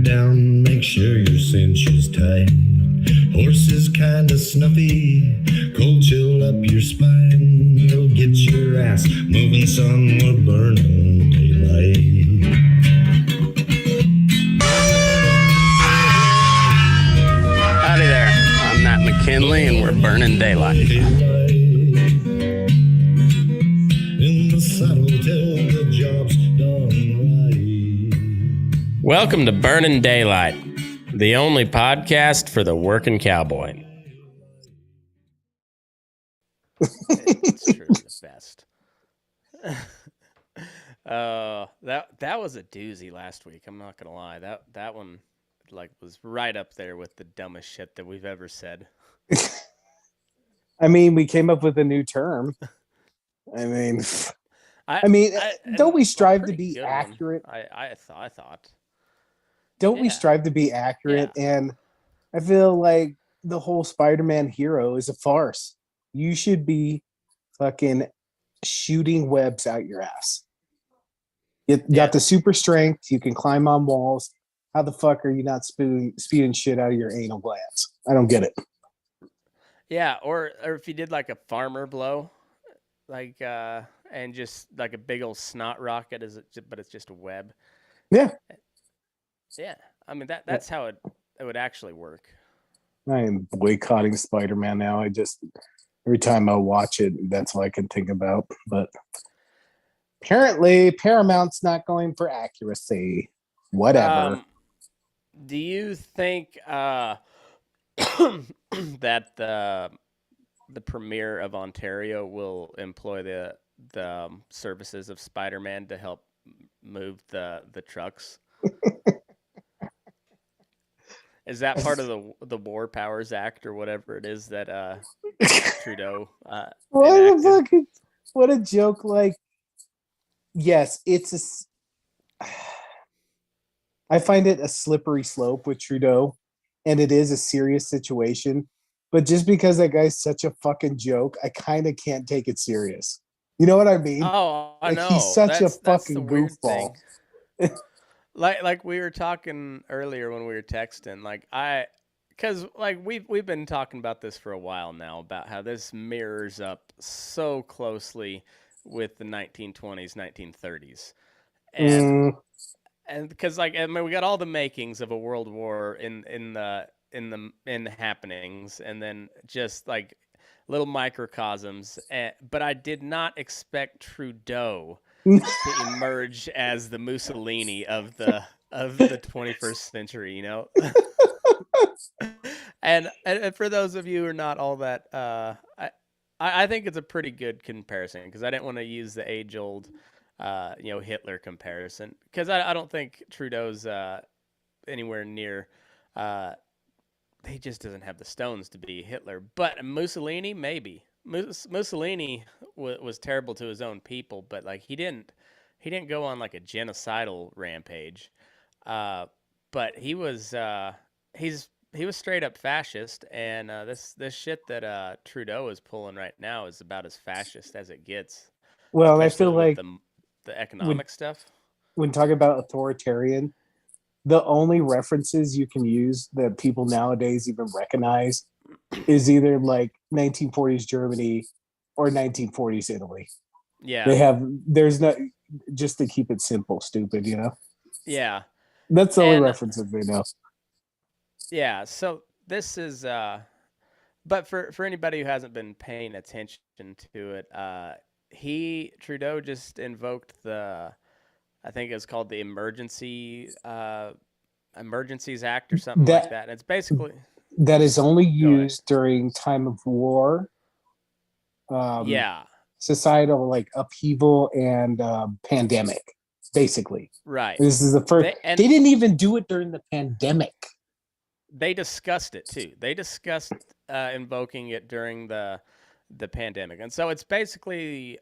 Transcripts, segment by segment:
Strap down, make sure your cinch is tight. Horse is kinda snuffy, cold chill up your spine. You'll get your ass moving, son, we're burning daylight. Howdy there, I'm Matt McKinley and we're burning daylight. In the saddle till the job's done right. Welcome to Burning Daylight, the only podcast for the working cowboy. It's truly the best. That was a doozy last week. I'm not gonna lie. That one was right up there with the dumbest shit that we've ever said. I mean, we came up with a new term. I mean, don't we strive to be accurate? I thought. Don't we strive to be accurate? Yeah. And I feel like the whole Spider-Man hero is a farce. You should be fucking shooting webs out your ass. You got the super strength. You can climb on walls. How the fuck are you not spewing shit out of your anal glands? I don't get it. Yeah, or if you did like a farmer blow, and just like a big old snot rocket, but it's just a web. Yeah. Yeah, I mean that's how it would actually work. I am boycotting Spider-Man now. Every time I watch it, that's all I can think about. But apparently, Paramount's not going for accuracy. Whatever. Do you think that the Premier of Ontario will employ the services of Spider-Man to help move the trucks? Is that part of the War Powers Act or whatever it is that Trudeau what a joke. Like, yes, I find it a slippery slope with Trudeau, and it is a serious situation. But just because that guy's such a fucking joke, I kind of can't take it serious. You know what I mean? Oh, I know. He's such a fucking goofball. Like we were talking earlier when we were texting, because we've been talking about this for a while now, about how this mirrors up so closely with the 1920s, 1930s, and because we got all the makings of a world war in the happenings, and then just like little microcosms, but I did not expect Trudeau to emerge as the Mussolini of the 21st century, you know. and for those of you who are not all that, I think it's a pretty good comparison, because I didn't want to use the age-old Hitler comparison, because I don't think Trudeau's anywhere near. He just doesn't have the stones to be Hitler. But Mussolini, maybe. Mussolini was terrible to his own people, but he didn't go on like a genocidal rampage. But he was straight up fascist, and this shit that Trudeau is pulling right now is about as fascist as it gets. Well, I feel like the economic stuff. When talking about authoritarian, the only references you can use that people nowadays even recognize is either like 1940s Germany or 1940s Italy. Yeah. There's no, just to keep it simple, stupid, you know? Yeah. That's the only references they know. Yeah. So this is, but for anybody who hasn't been paying attention to it, Trudeau just invoked I think it's called the Emergencies Act or something like that. And it's basically that is only used during time of war. Societal upheaval and pandemic, basically. Right. This is the first. They didn't even do it during the pandemic. They discussed it too. They discussed invoking it during the pandemic, and so it's basically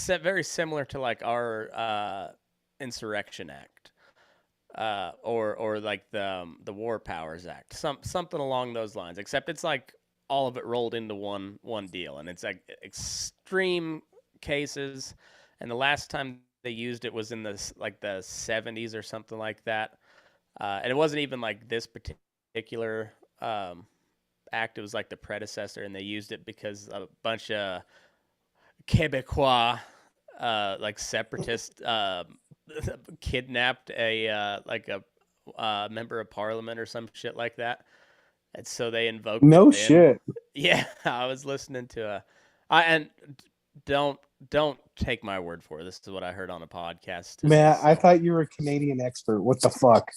very similar to our Insurrection Act, or like the War Powers Act, something along those lines. Except it's like all of it rolled into one deal, and it's like extreme cases. And the last time they used it was in the 70s or something like that. And it wasn't even like this particular act. It was like the predecessor, and they used it because a bunch of Quebecois, like separatists, kidnapped a like a member of parliament or some shit like that, and so they invoked it No then. shit. Yeah, I was listening to and don't don't take my word for it. This is what I heard on a podcast. This Man, is I thought you were a Canadian expert. What the fuck?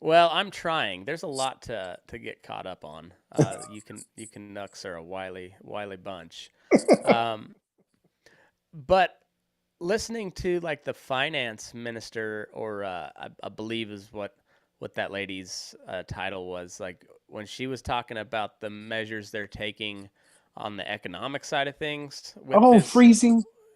well, I'm trying. There's a lot to get caught up on. You can Nux are a wily bunch. Um, but listening to like the finance minister, or I believe is what that lady's title was, like when she was talking about the measures they're taking on the economic side of things with Oh, this.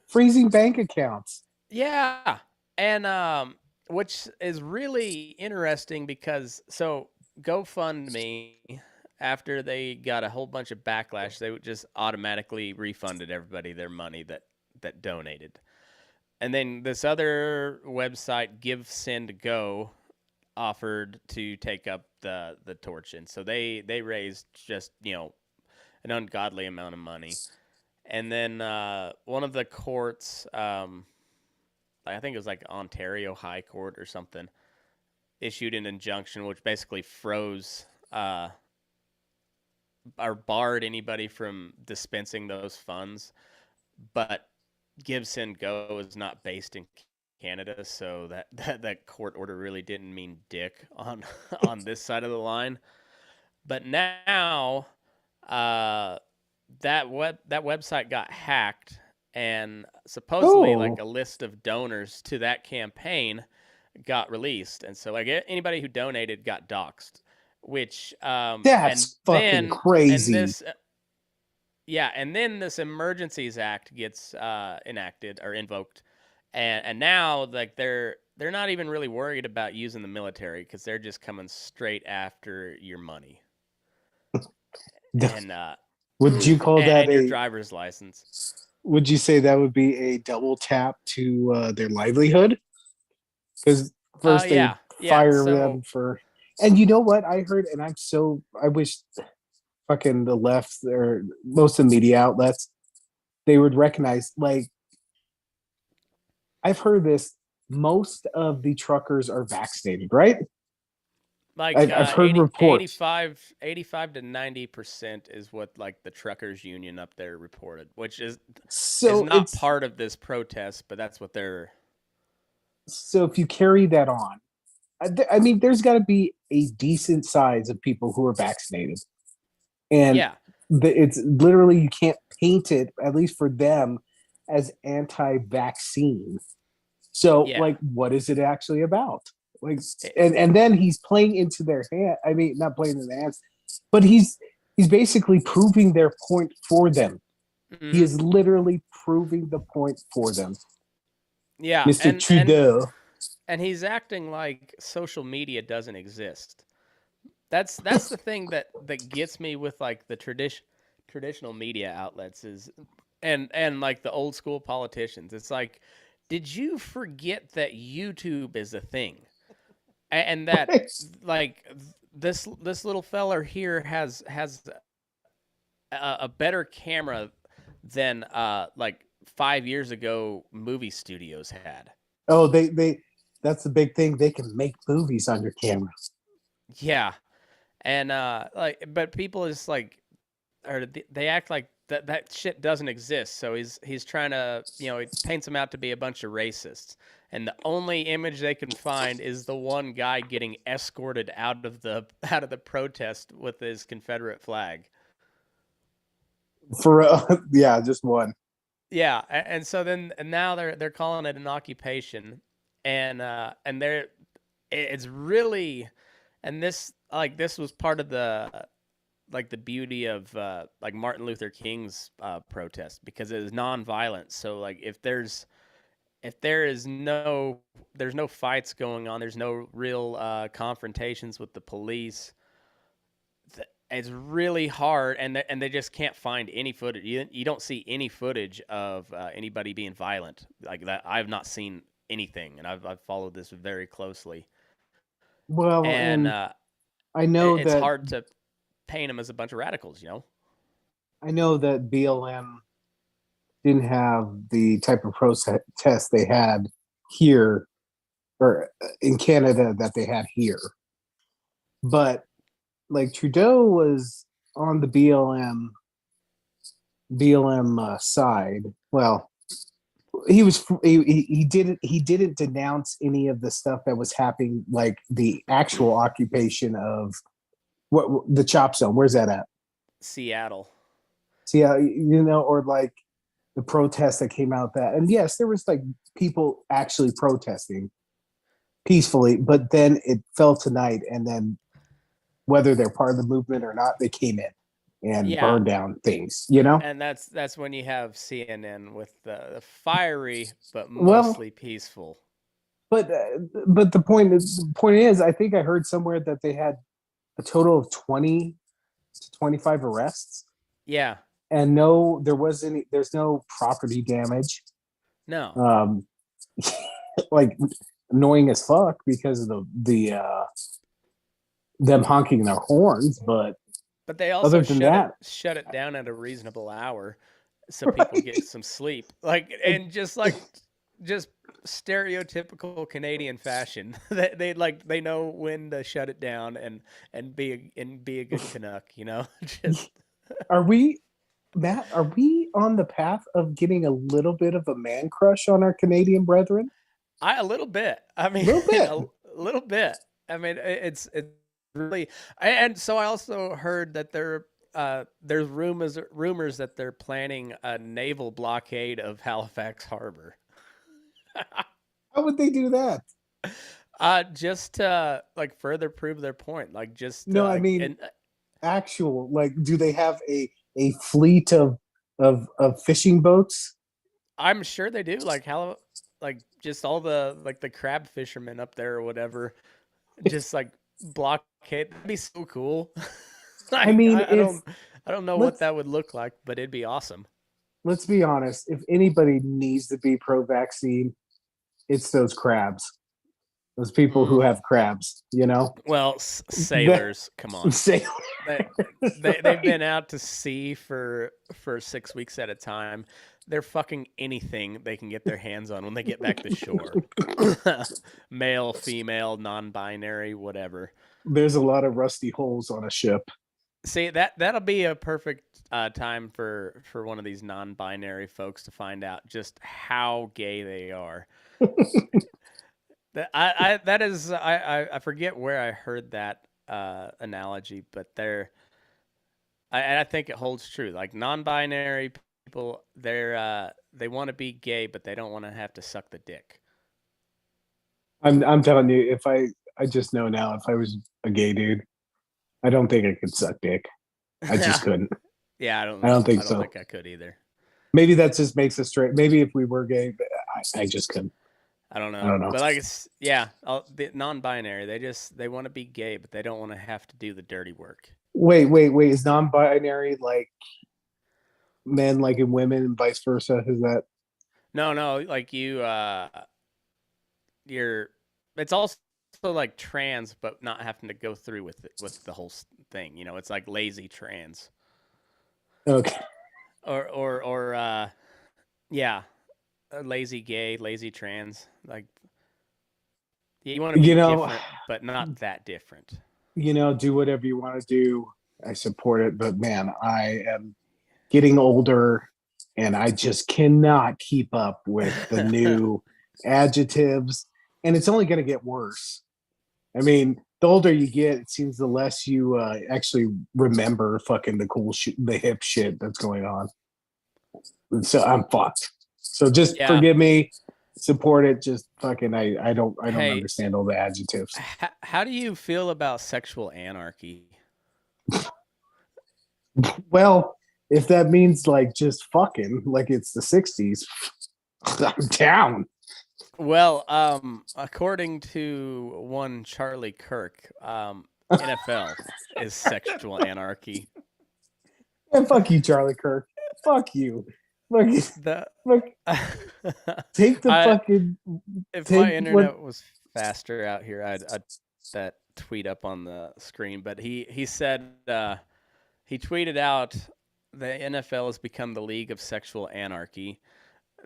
freezing bank accounts. Yeah, and which is really interesting because so GoFundMe, after they got a whole bunch of backlash, they would just automatically refunded everybody their money that donated. And then this other website, Give Send Go, offered to take up the torch, and so they raised just an ungodly amount of money. And then one of the courts, I think it was like Ontario High Court or something, issued an injunction which basically froze or barred anybody from dispensing those funds. But Give Send Go is not based in Canada, so that court order really didn't mean dick on on this side of the line. But now, uh, that website got hacked, and supposedly like Oh, a list of donors to that campaign got released, and so like anybody who donated got doxxed. Which and that's fucking then and crazy. this yeah, and then this Emergencies Act gets enacted or invoked, and now like they're not even really worried about using the military because they're just coming straight after your money and Would you call that and your a? driver's license. Would you say that would be a double tap to their livelihood? Because first they Yeah, yeah. fire them So for, and you know what I heard, and I wish fucking the left or most of the media outlets they would recognize. Like I've heard this, most of the truckers are vaccinated, right? like I've heard reports. 85 to 90% is what like the truckers union up there reported, which is So not it's part of this protest, but that's what they're. so if you carry that on, I mean, there's got to be a decent size of people who are vaccinated, and Yeah, it's literally you can't paint it, at least for them, as anti-vaccine. So, yeah. like, what is it actually about? Like, It, and then he's playing into their hand. I mean, not playing in their hands, but he's basically proving their point for them. He mhm. is literally proving the point for them, Yeah, Mister Trudeau. and he's acting like social media doesn't exist. That's the thing that gets me with like the traditional media outlets is and like the old school politicians. It's like, did you forget that YouTube is a thing? And that like this little feller here has a better camera than like 5 years ago movie studios had. Oh, they that's the big thing. They can make movies on your camera. Yeah, and like, but people just like, or they act like that shit doesn't exist. So he's trying to, he paints them out to be a bunch of racists, and the only image they can find is the one guy getting escorted out of the protest with his Confederate flag. For yeah, just one. Yeah, and so then and now they're calling it an occupation, and it's really, and this was part of the like the beauty of like Martin Luther King's protest because it is nonviolent. So like if there's no fights going on, there's no real confrontations with the police. It's really hard, and they just can't find any footage. You don't see any footage of anybody being violent like that. I've not seen anything, and I've followed this very closely. Well, and and I know it's that hard to paint them as a bunch of radicals, you know. BLM didn't have the type of protest they had here or in Canada that they had here. But like Trudeau was on the BLM side. Well, he didn't denounce any of the stuff that was happening, like the actual occupation of what the chop zone. Where's that at? Seattle. See, or like the protests that came out that, and yes, there was like people actually protesting peacefully, but then it fell tonight, and then whether they're part of the movement or not, they came in and burned down things, And that's when you have CNN with the fiery but Well, mostly peaceful. but the point is, I think I heard somewhere that they had a total of 20 to 25 arrests, Yeah. and there's no property damage. No. Like annoying as fuck because of them honking their horns, but they also other than that, shut it down at a reasonable hour so people get some sleep. Like, and just stereotypical Canadian fashion. they know when to shut it down and be a good Canuck, you know. Just are we on the path of getting a little bit of a man crush on our Canadian brethren? a little bit. I mean, A little bit. a little bit. I mean, it's really, and so I also heard that there's rumors that they're planning a naval blockade of Halifax Harbor. How would they do that? Just to like further prove their point. Like just No, I mean actual. Like, do they have a fleet of fishing boats? I'm sure they do. Like just all the crab fishermen up there or whatever, just like blockade. That'd be so cool. I mean, I don't know what that would look like, but it'd be awesome. Let's be honest. If anybody needs to be pro-vaccine, it's those crabs. Those people who have crabs, Well, sailors, come on. Sailors. They've been out to sea for 6 weeks at a time. They're fucking anything they can get their hands on when they get back to shore. Male, female, non-binary, whatever. There's a lot of rusty holes on a ship. See, that'll be a perfect time for one of these non-binary folks to find out just how gay they are. I forget where I heard that analogy, but I think it holds true. Like non-binary people, they want to be gay, but they don't want to have to suck the dick. I'm telling you, if I just know now, if I was a gay dude, I don't think I could suck dick. I just couldn't. Yeah, I don't think so. I don't think I could either. Maybe that just makes us straight. Maybe if we were gay, I just couldn't. I don't know. But like, the non-binary, they want to be gay, but they don't want to have to do the dirty work. Wait. Is non-binary like men like in women and vice versa? Is that? No. Like it's also like trans, but not having to go through with the whole thing. You know, it's like lazy trans. Okay. Or lazy gay, lazy trans. Like, you want to be different, but not that different. Do whatever you want to do. I support it, but man, I am getting older, and I just cannot keep up with the new adjectives, and it's only going to get worse. I mean, the older you get, it seems the less you actually remember fucking the cool shit, the hip shit that's going on. So I'm fucked. So just forgive me, support it. Just fucking, I don't understand all the adjectives. How do you feel about sexual anarchy? Well, if that means like just fucking like it's the 60s, I'm down. Well, according to one Charlie Kirk, NFL is sexual anarchy. And fuck you, Charlie Kirk. Fuck you. Look, take the fucking. If my internet was faster out here, I'd that tweet up on the screen, but he said he tweeted out the NFL has become the league of sexual anarchy.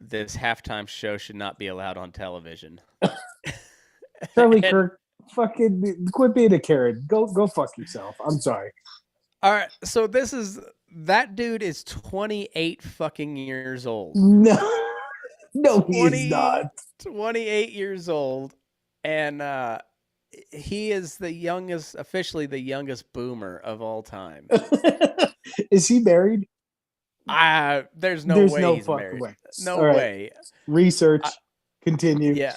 This halftime show should not be allowed on television. Charlie And, Kirk, fucking quit being a Karen. Go fuck yourself. I'm sorry. all right, so that dude is 28 fucking years old. No, he is not. 28 years old, and he is officially the youngest boomer of all time. Is he married? There's no There's way no he's fucking married. way. No All right. way. Research. Continue. Yeah.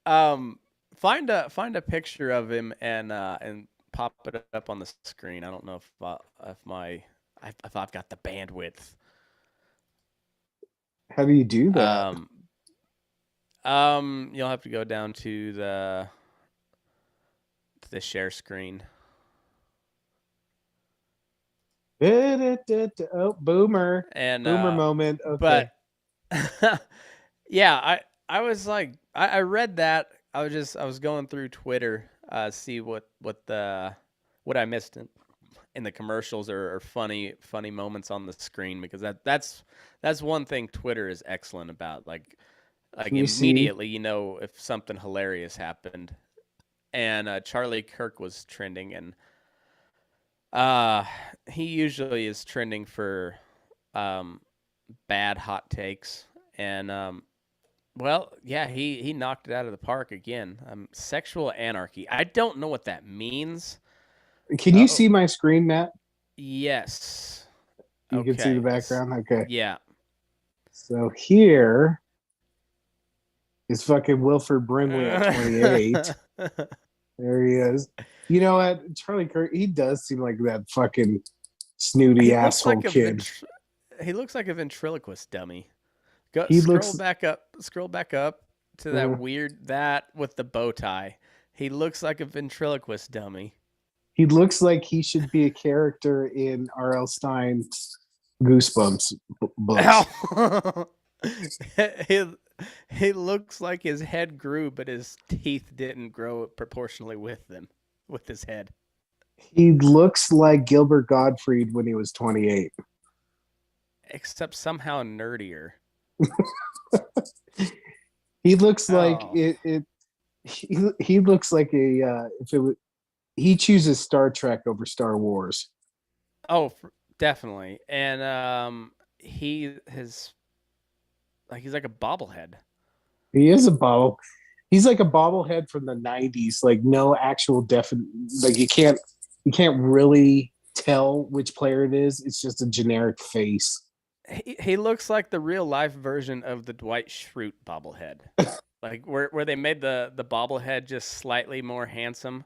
Find a picture of him and pop it up on the screen. I don't know if I've got the bandwidth. How do you do that? You'll have to go down to the share screen. Oh, boomer. And Boomer moment. Okay. But yeah, I was like, I read that. I was going through Twitter, see what I missed in the commercials or funny moments on the screen, because that's one thing Twitter is excellent about. Like immediately you know if something hilarious happened. And Charlie Kirk was trending, and he usually is trending for bad hot takes, and well, yeah, he knocked it out of the park again. Sexual anarchy. I don't know what that means. Can you see my screen, Matt? Yes. You can see the background? Okay. Yeah. So here is fucking Wilford Brimley at 28. There he is. You know what? Charlie Kirk, he does seem like that fucking snooty asshole kid. He looks like a ventriloquist dummy. Scroll back up to that with the bow tie. He looks like a ventriloquist dummy. He looks like he should be a character in R.L. Stein's Goosebumps books. He looks like his head grew, but his teeth didn't grow proportionally with his head. He looks like Gilbert Gottfried when he was 28. Except somehow nerdier. He looks like he looks like he chooses Star Trek over Star Wars. Oh, definitely. And he's like a bobblehead. He is a bobble. He's like a bobblehead from the 90s. Like no actual like you can't really tell which player it is. It's just a generic face. He looks like the real life version of the Dwight Schrute bobblehead. Like where they made the bobblehead just slightly more handsome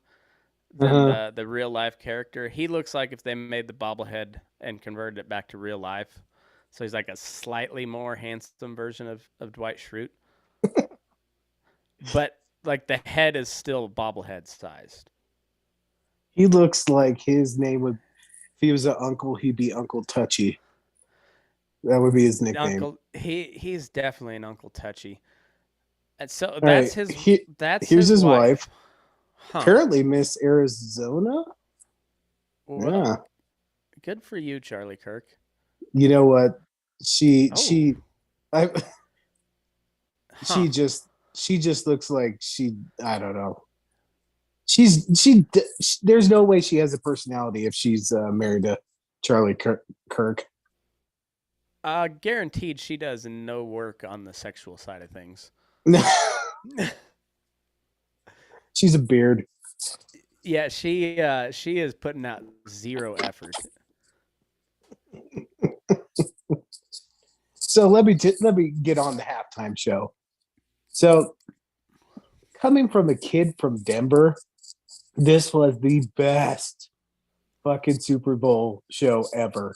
than the real life character. He looks like if they made the bobblehead and converted it back to real life. So he's like a slightly more handsome version of Dwight Schrute. But like the head is still bobblehead sized. He looks like his name would, if he was an uncle, he'd be Uncle Touchy. That would be his nickname. He's definitely an Uncle Touchy. And so here's his wife. Huh. Apparently Miss Arizona. Well, yeah. Good for you, Charlie Kirk. You know what? She just looks like I don't know. There's no way she has a personality if she's married to Charlie Kirk. Guaranteed she does no work on the sexual side of things. She's a beard. Yeah, she is putting out zero effort. So let me get on the halftime show. So coming from a kid from Denver, this was the best fucking Super Bowl show ever.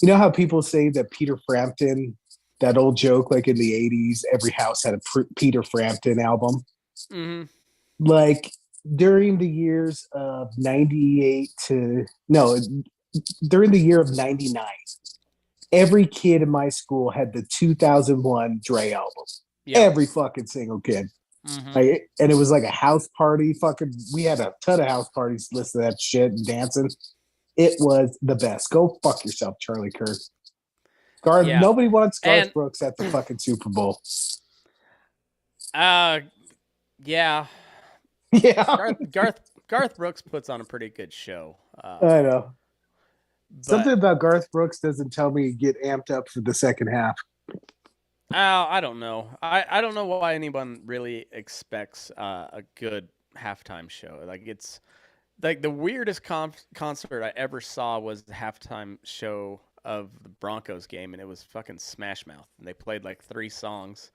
You know how people say that Peter Frampton, that old joke, like in the 80s, every house had a Peter Frampton album? Mm-hmm. Like during the years of during the year of 99, every kid in my school had the 2001 Dre album. Yep. Every fucking single kid. Mm-hmm. Like, and it was like a house party. Fucking, we had a ton of house parties, listening to that shit and dancing. It was the best. Go fuck yourself, Charlie Kirk. Garth. Yeah, Nobody wants Garth and Brooks at the fucking Super Bowl. yeah, Yeah, Garth Brooks puts on a pretty good show. I know. Something But about Garth Brooks doesn't tell me to get amped up for the second half. I don't know. I don't know why anyone really expects a good halftime show. Like it's like the weirdest concert I ever saw was the halftime show of the Broncos game, and it was fucking Smash Mouth. And they played like 3 songs,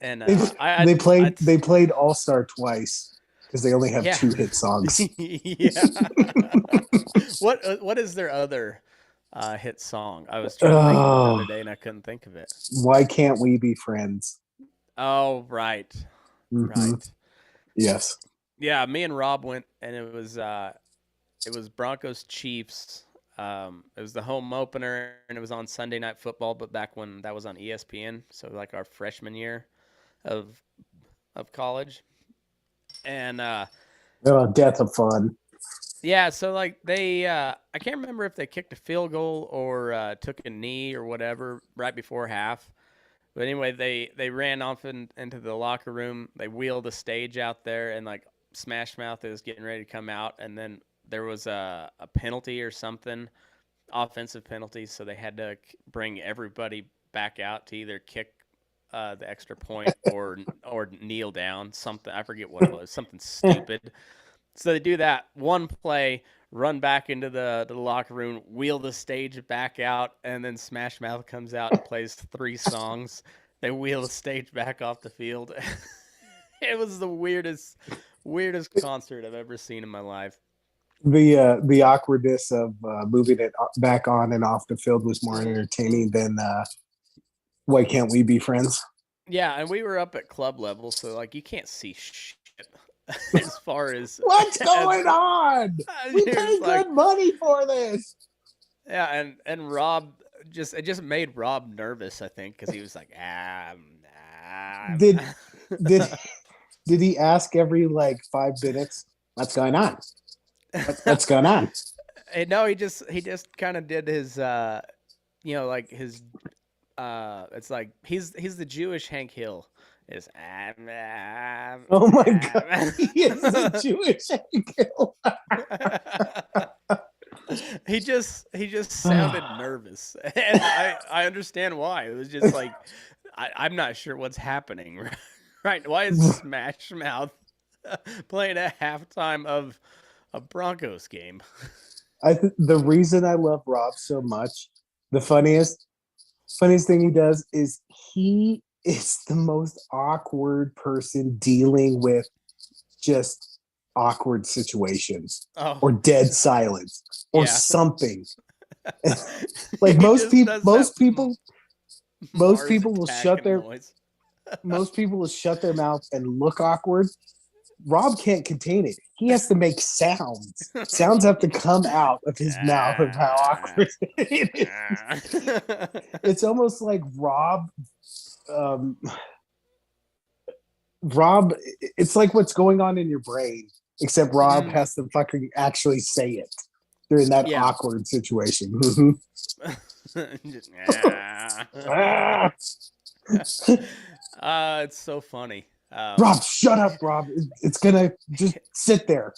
and They played All Star twice because they only have yeah. 2 hit songs. Yeah. What is their other hit song? I was trying to think of it the other day and I couldn't think of it. Why can't we be friends? Oh, right. Mhm. Right. Yes. Yeah, me and Rob went and it was Broncos Chiefs. It was the home opener and it was on Sunday Night Football, but back when that was on ESPN, so like our freshman year of college. And Oh, death of fun. yeah, so like they, I can't remember if they kicked a field goal or took a knee or whatever right before half. But anyway, they ran off into the locker room. They wheeled the stage out there, and like Smash Mouth is getting ready to come out, and then there was a penalty or something, offensive penalty, so they had to bring everybody back out to either kick the extra point or kneel down. Something I forget what it was, something stupid. So they do that one play, run back into the locker room, wheel the stage back out, and then Smash Mouth comes out and plays 3 songs. They wheel the stage back off the field. It was the weirdest concert I've ever seen in my life. The awkwardness of moving it back on and off the field was more entertaining than Why Can't We Be Friends? Yeah, and we were up at club level, so like you can't see shit as far as What's going on? We paid good money for this. Yeah, and Rob it just made Rob nervous, I think, because he was like, Did did he ask every like 5 minutes? What's going on? What's going on? No, he just kind of did his like his it's like he's the Jewish Hank Hill. Is oh my god, he is a Jewish Hill. He just sounded nervous, and I understand why. It was just like I'm not sure what's happening, right? Why is Smash Mouth playing at halftime of a Broncos game? The reason I love Rob so much, the funniest thing he does is he is the most awkward person dealing with just awkward situations or dead silence or something. Like most people will shut their mouth and look awkward. Rob can't contain it. He has to make sounds. Sounds have to come out of his mouth of how awkward it is. It's almost like Rob, it's like what's going on in your brain, except Rob has to fucking actually say it during that awkward situation. It's so funny. Rob, shut up, Rob. It's gonna just sit there.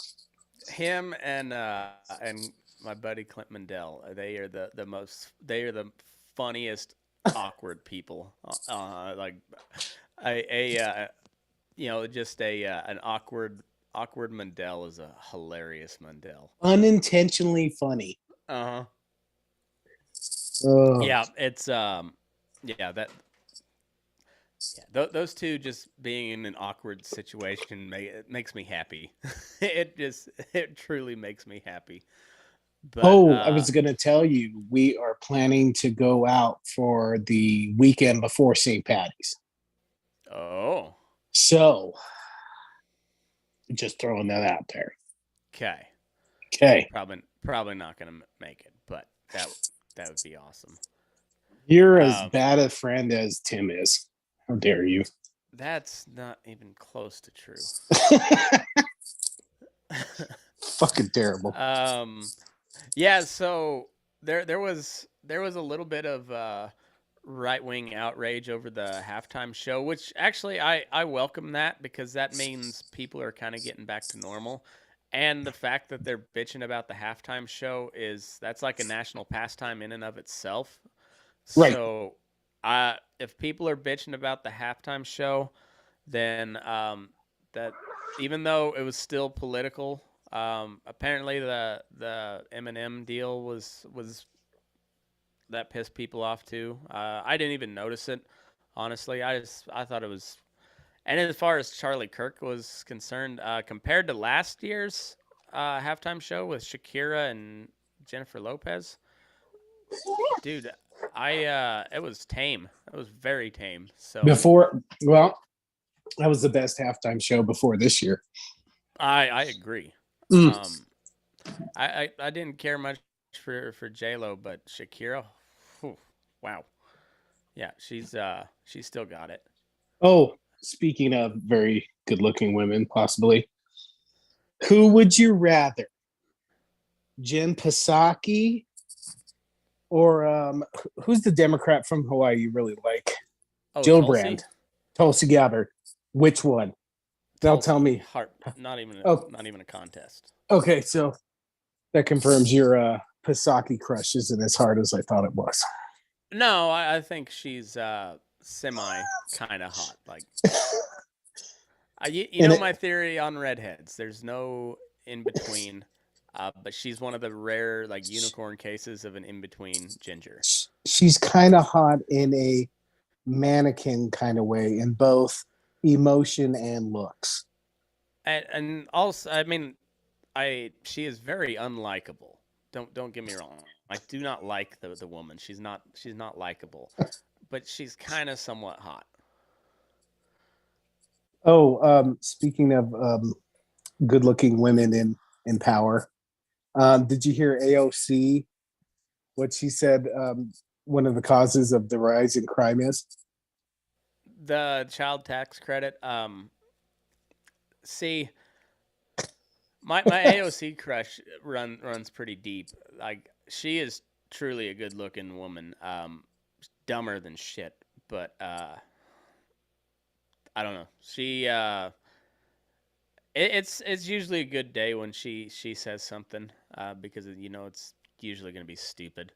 Him and my buddy Clint Mandel, they are the funniest awkward people. Like just an awkward Mandel is a hilarious Mandel. Unintentionally funny. Uh-huh. Oh. Yeah, it's those two just being in an awkward situation makes me happy. It truly makes me happy. But, I was going to tell you, we are planning to go out for the weekend before St. Patty's. Oh. So, just throwing that out there. Okay. Probably not going to make it, but that would be awesome. You're as bad a friend as Tim is. How dare you? That's not even close to true. Fucking terrible. Yeah. So there was a little bit of right wing outrage over the halftime show, which actually I welcome that because that means people are kind of getting back to normal. And the fact that they're bitching about the halftime show that's like a national pastime in and of itself. Right. So, if people are bitching about the halftime show, then that even though it was still political, apparently the Eminem deal was that pissed people off too. I didn't even notice it, honestly. I thought it was. And as far as Charlie Kirk was concerned, compared to last year's halftime show with Shakira and Jennifer Lopez, dude, it was tame. It was very tame. So Well, that was the best halftime show before this year. I agree. Mm. I didn't care much for J Lo, but Shakira, whew, wow, yeah, she's still got it. Oh, speaking of very good-looking women, possibly, who would you rather, Jen Psaki or who's the Democrat from Hawaii you really like? Oh, Gillibrand, Tulsi Gabbard. Which one? They'll Tulsi, tell me. Not even Oh, not even a contest. okay, so that confirms your Psaki crush isn't as hard as I thought it was. No, I think she's semi kind of hot. Like, you know my theory on redheads. There's no in between. But she's one of the rare like unicorn cases of an in between ginger. She's kind of hot in a mannequin kind of way, in both emotion and looks. And also, I mean, she is very unlikable. Don't get me wrong. I do not like the woman. She's not likable, but she's kind of somewhat hot. Oh, speaking of good-looking women in power, did you hear AOC? What she said? One of the causes of the rise in crime is The child tax credit. See, my AOC crush runs pretty deep. Like, she is truly a good looking woman. Dumber than shit, but I don't know. It's usually a good day when she says something because it's usually going to be stupid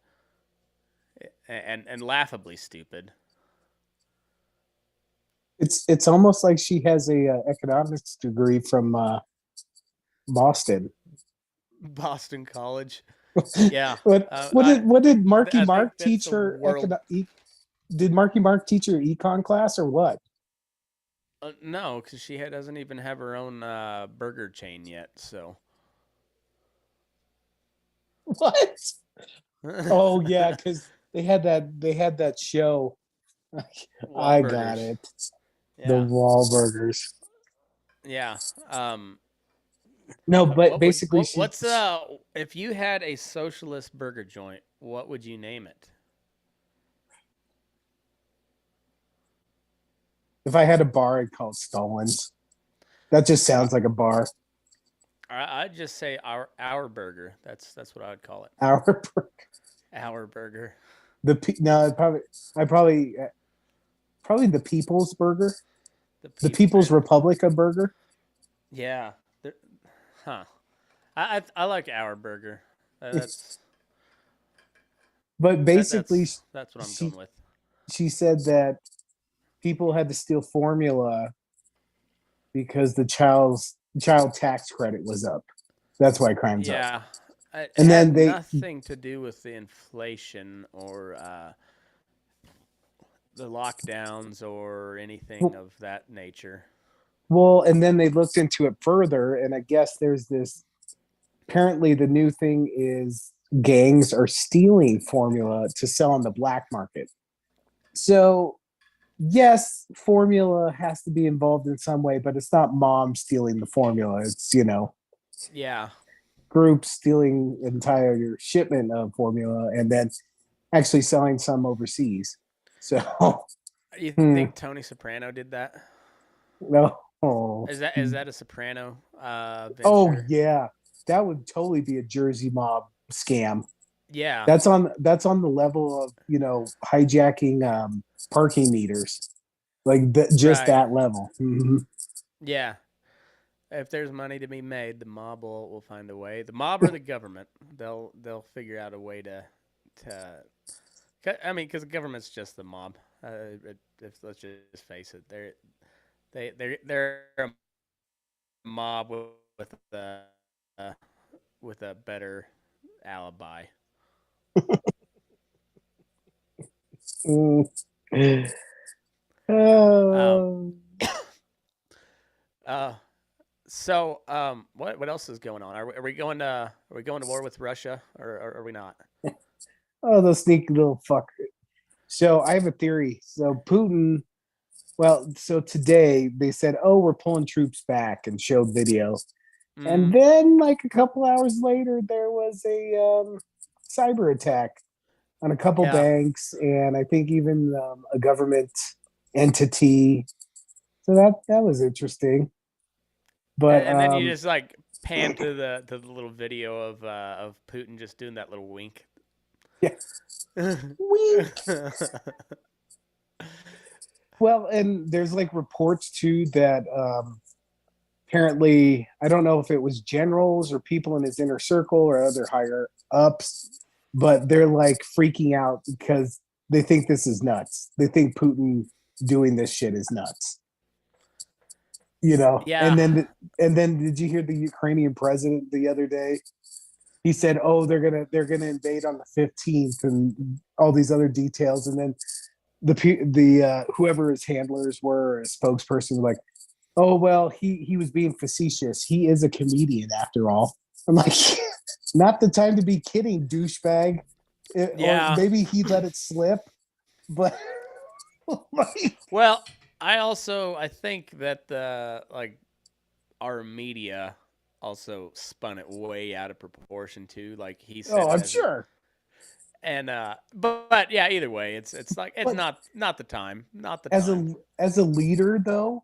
and laughably stupid. it's almost like she has a economics degree from Boston. Boston College. Yeah. What did Marky I Mark think that's teach the her? world. Did Marky Mark teach her econ class or what? No, because she doesn't even have her own burger chain yet. So. What? Oh yeah, because they had that show. I got it. Yeah. The Wahlburgers. Yeah. No, but basically, what's if you had a socialist burger joint, what would you name it? if I had a bar, I'd call it Stolen's. That just sounds like a bar. I'd just say our burger. That's what I would call it. Our burger. Our burger. No, probably the People's Burger. The People's Republic of Burger. Yeah. Huh. I like our burger. But basically, that's what I'm going with. She said that people had to steal formula because the child tax credit was up. That's why crime's up. Yeah. It and had then nothing to do with the inflation or the lockdowns or anything of that nature. Well, and then they looked into it further, and I guess there's this. Apparently, the new thing is gangs are stealing formula to sell on the black market. So, yes, formula has to be involved in some way, but it's not mom stealing the formula. It's yeah, groups stealing entire shipment of formula and then actually selling some overseas. So, you think Tony Soprano did that? No. Oh. Is that a Soprano Oh venture? yeah, that would totally be a Jersey mob scam. Yeah. That's on the level of hijacking parking meters, like just Right. that level. Mhm. Yeah. If there's money to be made, the mob will find a way. The mob or the government, they'll figure out a way to. I mean, because the government's just the mob. Let's just face it, they're a mob with a with a better alibi. Mm. Um. Oh, Uh. What else is going on? Are we going to war with Russia or are we not? oh, the sneaky little fucker. So I have a theory. So Putin, well, so today they said, "Oh, we're pulling troops back," and showed video. And Mm, then, like a couple hours later, there was a cyber attack on a couple yeah. banks, and I think even a government entity. So that was interesting. But And then you just like pan to the little video of Putin just doing that little wink. yeah, wink. Well, and there's like reports too that apparently I don't know if it was generals or people in his inner circle or other higher ups, but they're like freaking out because they think this is nuts. They think Putin doing this shit is nuts. Yeah. And then did you hear the Ukrainian president the other day? He said, "Oh, they're gonna invade on the 15th," and all these other details. And then the whoever his handlers were, a spokesperson, was like, "Oh well, he was being facetious. He is a comedian after all." I'm like, not the time to be kidding, douchebag. Or Yeah. maybe he let it slip, but like, Well, I think that the like our media also spun it way out of proportion too. Like he said oh, it I'm as a sure. and but yeah, either way, it's like it's But not the time, not the as time. a leader, though,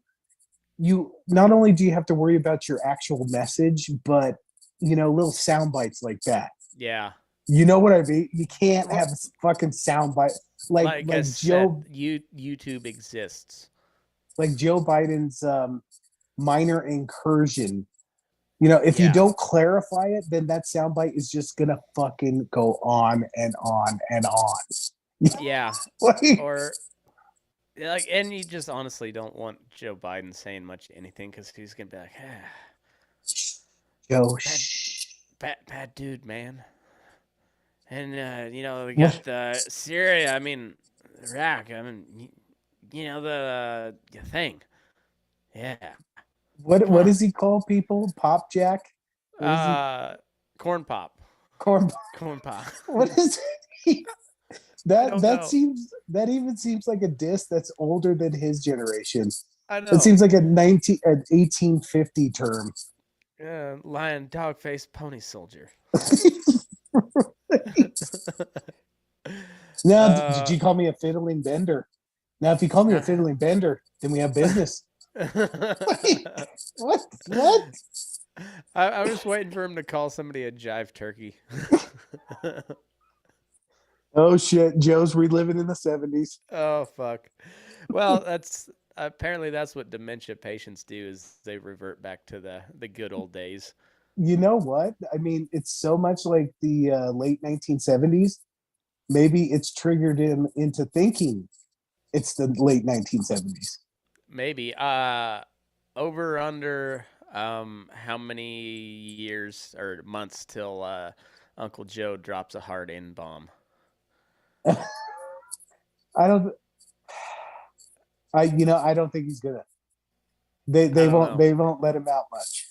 you not only do you have to worry about your actual message, but little sound bites like that. Yeah. You know what I mean? You can't have fucking sound bite like Like I like said, Joe YouTube exists. like Joe Biden's minor incursion. If you Yeah. don't clarify it, then that soundbite is just gonna fucking go on and on and on. Yeah. Like, Or like, and you just honestly don't want Joe Biden saying much anything because he's gonna be like, Joe, bad, shh. bad dude, man. And we What got Syria. I mean, Iraq. I mean, the thing. Yeah. what Come what on. does he call people? Pop Jack? What is he? Uh, corn pop. Corn? Corn pop. What is he? I That don't that know. seems that even seems like a diss that's older than his generation. I It know. seems like an 1850 term. Lion, dog face, pony soldier. Now, did uh, you call me a fiddling bender? Now, if you call me a uh, fiddling bender, then we have business. Wait, what? What? I'm just waiting for him to call somebody a jive turkey. Oh shit, Joe's reliving in the 70s. Oh fuck. Well, that's apparently that's what dementia patients do is they revert back to the good old days. You know what? I mean, it's so much like the late 1970s. Maybe it's triggered him into thinking it's the late 1970s. Maybe over under how many years or months till Uncle Joe drops a hard N bomb? I don't. I don't think he's gonna. They I they don't won't know. they won't let him out much.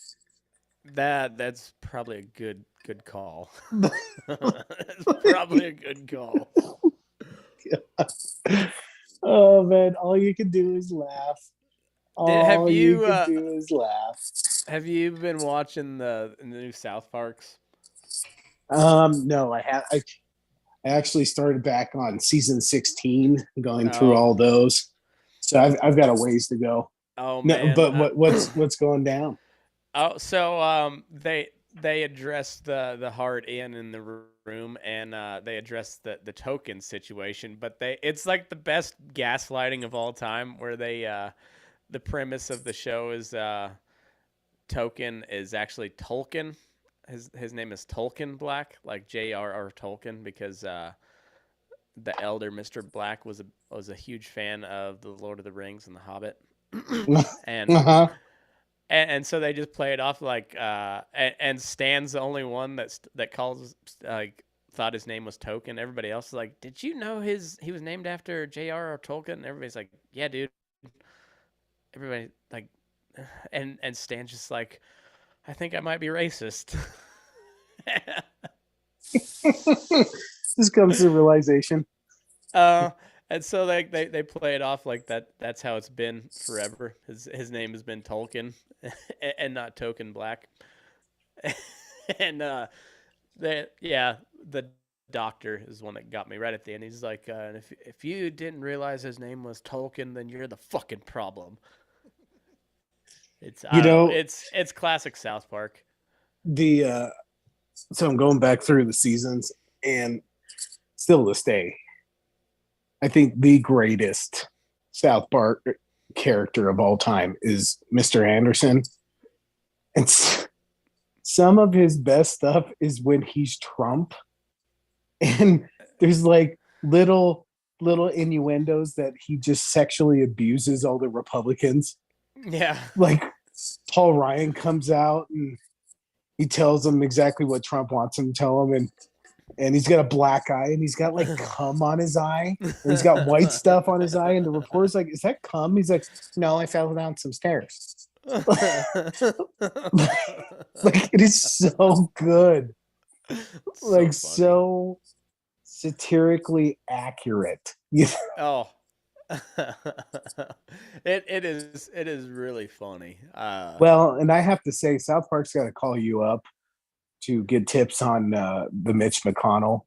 That's probably a good call. That's probably a good call. Oh man, all you can do is laugh. Have All you can do is laugh. have you been watching the new South Parks? No, I actually started back on season 16, going through Oh, all those. So I've got a ways to go. Oh No, man. but what's going down? Oh, so they addressed the hard in the room, and they addressed the token situation, but it's like the best gaslighting of all time, where the premise of the show is Token is actually Tolkien. His name is Tolkien Black, like J.R.R. Tolkien, because the elder Mr. Black was a huge fan of the Lord of the Rings and the Hobbit, and Uh-huh. so they just play it off like and Stan's the only one that calls like thought his name was Token. Everybody else is like, did you know he was named after J.R.R. Tolkien? And everybody's like, yeah, dude. Everybody like, and Stan's just like, I think I might be racist. This comes to realization. uh, and so they play it off like that. That's how it's been forever. His name has been Tolkien, and not Token Black. And the doctor is one that got me right at the end. He's like, if you didn't realize his name was Tolkien, then you're the fucking problem. It's I You don't know. know, It's classic South Park. the so I'm going back through the seasons, and still this day, I think the greatest South Park character of all time is Mr. Anderson. And some of his best stuff is when he's Trump, and there's like little innuendos that he just sexually abuses all the Republicans. Yeah. Like Paul Ryan comes out and he tells them exactly what Trump wants him to tell him, and he's got a black eye and he's got like cum on his eye, or he's got white stuff on his eye, and the reporter's like, "Is that cum?" He's like, "No, I fell down some stairs." Like it is so good, like so satirically accurate. Oh. It is really funny. Well, and I have to say, South Park's got to call you up to get tips on the Mitch McConnell Oh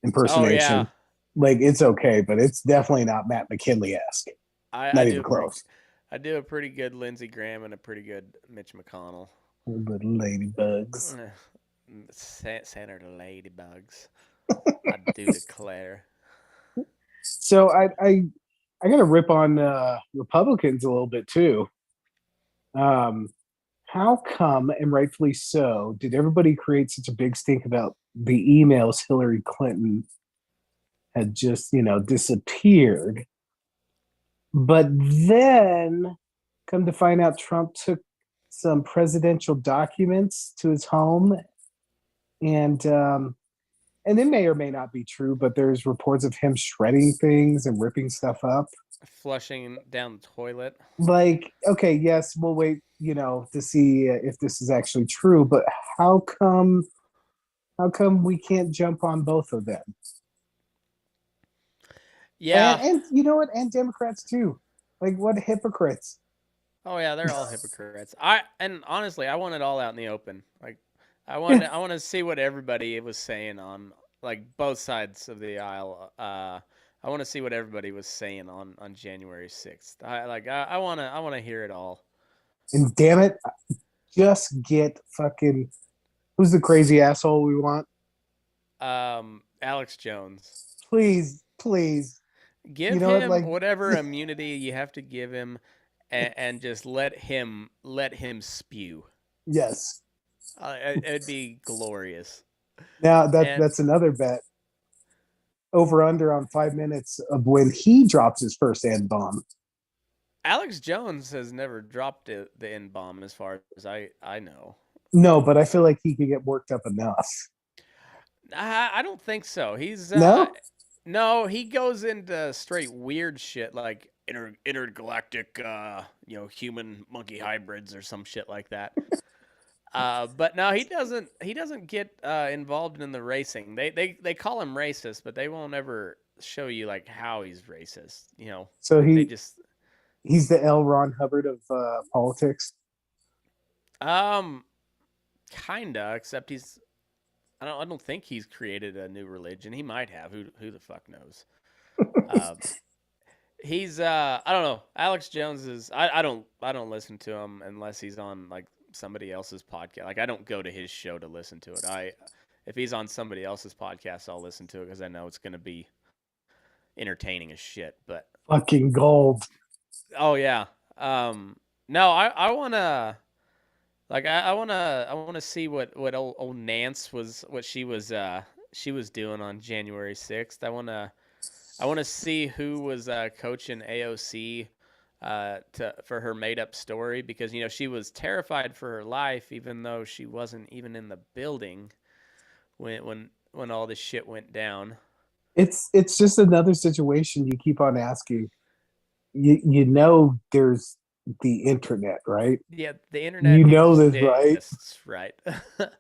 yeah. impersonation. Like it's okay, but it's definitely not Matt McKinley esque. I Not do even a pretty close. I do a pretty good Lindsey Graham and a pretty good Mitch McConnell. But ladybugs. Senator Ladybugs. I do declare. So I got to rip on Republicans a little bit too. Um, how come, and rightfully so, did everybody create such a big stink about the emails Hillary Clinton had just disappeared? But then, come to find out, Trump took some presidential documents to his home, and it may or may not be true, but there's reports of him shredding things and ripping stuff up. Flushing down the toilet. Like, okay, yes, we'll wait, to see if this is actually true. But how come? How come we can't jump on both of them? Yeah. And you know what? And Democrats too. Like, what hypocrites? Oh yeah, they're all hypocrites. And honestly, I want it all out in the open. Like, I want Yeah. I want to see what everybody was saying on like both sides of the aisle. I want to see what everybody was saying on January 6th. I want to hear it all. And damn it, just get fucking. Who's the crazy asshole we want? Alex Jones. Please, please. You Give know what? him Like, whatever immunity you have to give him, and just let him spew. yes. It'd be glorious. Now And that's another bet. Over under on 5 minutes of when he drops his first N bomb. Alex Jones has never dropped the N bomb, as far as I know. No, but I feel like he could get worked up enough. I don't think so. He's No? no, he goes into straight weird shit like intergalactic human monkey hybrids or some shit like that. But no, he doesn't. He doesn't get involved in the racing. They call him racist, but they won't ever show you like how he's racist. So They just he's the L. Ron Hubbard of politics. um kinda, except I don't think he's created a new religion. He might have. Who the fuck knows? Uh, He's I don't know. Alex Jones is I don't listen to him unless he's on like somebody else's podcast. Like I don't go to his show to listen to it. If he's on somebody else's podcast, I'll listen to it because I know it's gonna be entertaining as shit. But Fucking gold. oh yeah, no, I wanna like I wanna see what old Nance was what she was doing on January 6th. I want to see who was coaching AOC for her made up story because she was terrified for her life even though she wasn't even in the building when all this shit went down. It's just another situation you keep on asking. You know there's the internet, right? Yeah, the internet You know this, right? exists, right? And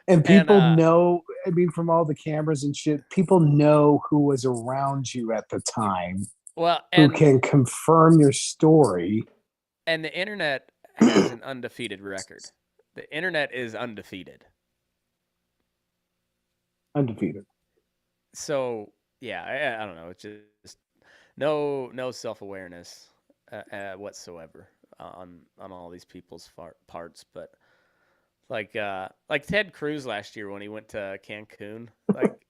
and people know, I mean, from all the cameras and shit, people know who was around you at the time, well, who can confirm your story. and the internet has an undefeated record. The internet is undefeated. Undefeated. So yeah, I don't know. It's just no self awareness whatsoever on all these people's parts. But like Ted Cruz last year when he went to Cancun, like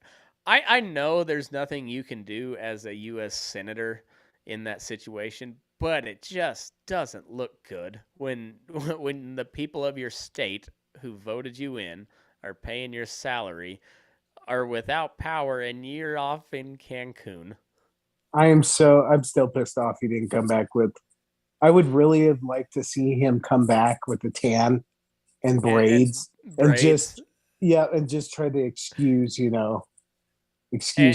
I know there's nothing you can do as a U.S. senator in that situation, but it just doesn't look good when when the people of your state who voted you in are paying your salary are without power and you're off in Cancun. I'm still pissed off he didn't come back with. I would really have liked to see him come back with a tan and And braids and braids just try to excuse and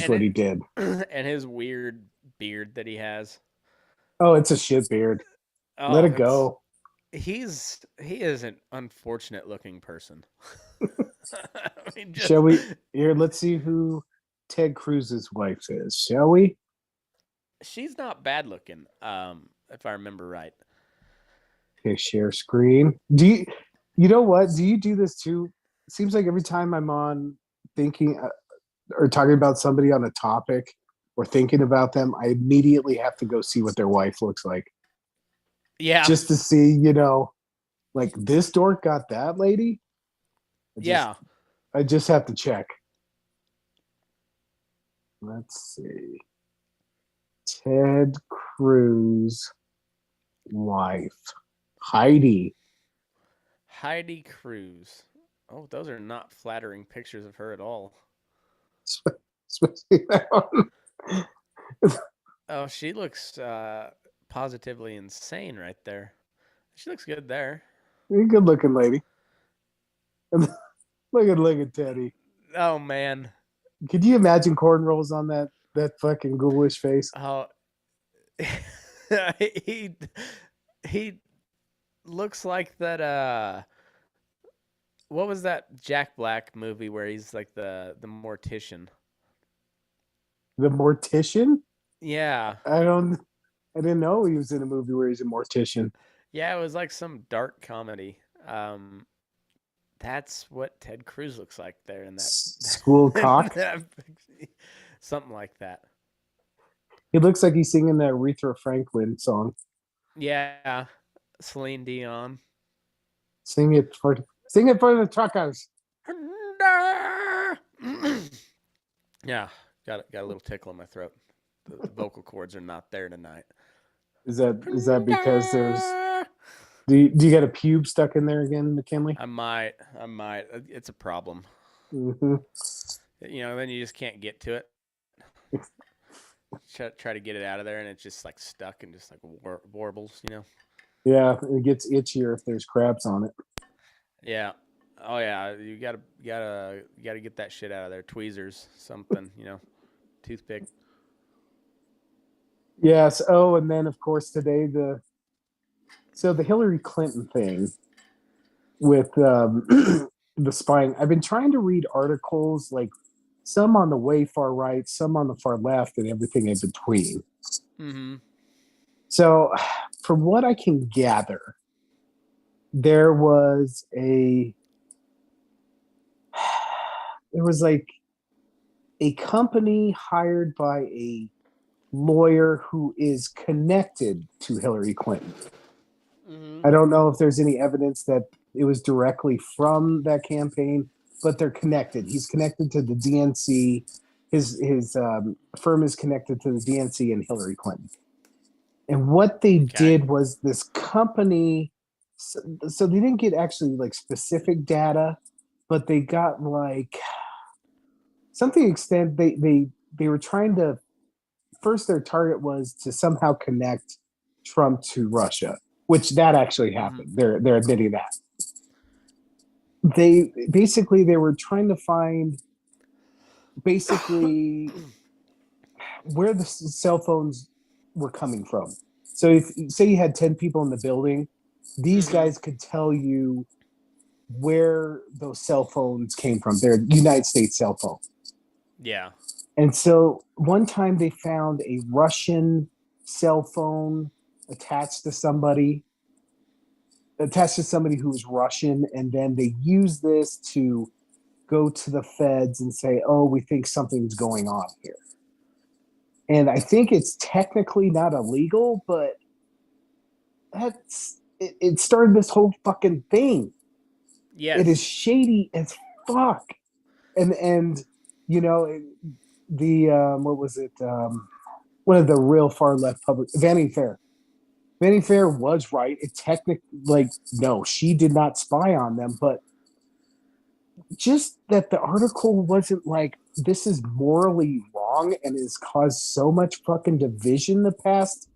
what he did. and his weird beard that he has. Oh, it's a shit beard. Let Oh, it go. he is an unfortunate looking person. I mean, just Shall we? Here, let's see who Ted Cruz's wife is. Shall we? she's not bad looking. If I remember right. Okay, share screen. You know what? Do you do this too? Seems like every time I'm on thinking or talking about somebody on a topic or thinking about them, I immediately have to go see what their wife looks like. Yeah, Just to see, like this dork got that lady. yeah. I just have to check. Let's see. Ted Cruz wife. Heidi. Heidi Cruz. Oh, those are not flattering pictures of her at all. Especially that one. Oh, she looks positively insane right there. She looks good there. You're a good looking lady. Look at Teddy. Oh man. Could you imagine cornrows on that fucking ghoulish face? Oh, he he looks like that. What was that Jack Black movie where he's like the mortician? The mortician? Yeah, I didn't know he was in a movie where he's a mortician. yeah. It was like some dark comedy. That's what Ted Cruz looks like there in that, School cock. something like that. He looks like he's singing that Aretha Franklin song. Yeah, Celine Dion. Sing it for the truckers. Yeah, got a little tickle in my throat. The vocal cords are not there tonight. Is that because there's do you got a pube stuck in there again, McKinley? I might. It's a problem. Mm-hmm. Then you just can't get to it. Try to get it out of there, and it's just like stuck and just like warbles. Yeah, it gets itchier if there's crabs on it. Yeah. Oh yeah. You gotta get that shit out of there. Tweezers, something. Toothpick. Yes. Oh, and then of course today the Hillary Clinton thing with the spying. I've been trying to read articles, like some on the way far right, some on the far left, and everything in between. Mm-hmm. So, from what I can gather, there was like a company hired by a lawyer who is connected to Hillary Clinton. Mm-hmm. I don't know if there's any evidence that it was directly from that campaign, but they're connected. He's connected to the DNC. His firm is connected to the DNC and Hillary Clinton. And what they Okay. did was this company. So they didn't get actually like specific data, but they got like something extent. They were trying to first. Their target was to somehow connect Trump to Russia, which that actually happened. Mm-hmm. They're admitting that. They were trying to find basically where the cell phones were coming from. So if say you had 10 people in the building, these Mm-hmm. guys could tell you where those cell phones came from. They're United States cell phone. Yeah. And so one time they found a Russian cell phone attached to somebody who was Russian, and then they used this to go to the feds and say, "Oh, we think something's going on here." And I think it's technically not illegal, but it started this whole fucking thing. It is Yes. shady as fuck. And you know the what was it? One of the real far left public Vanity Fair. Vanity Fair was right. It technically like no, she did not spy on them, but just that the article wasn't like this is morally wrong and has caused so much fucking division the past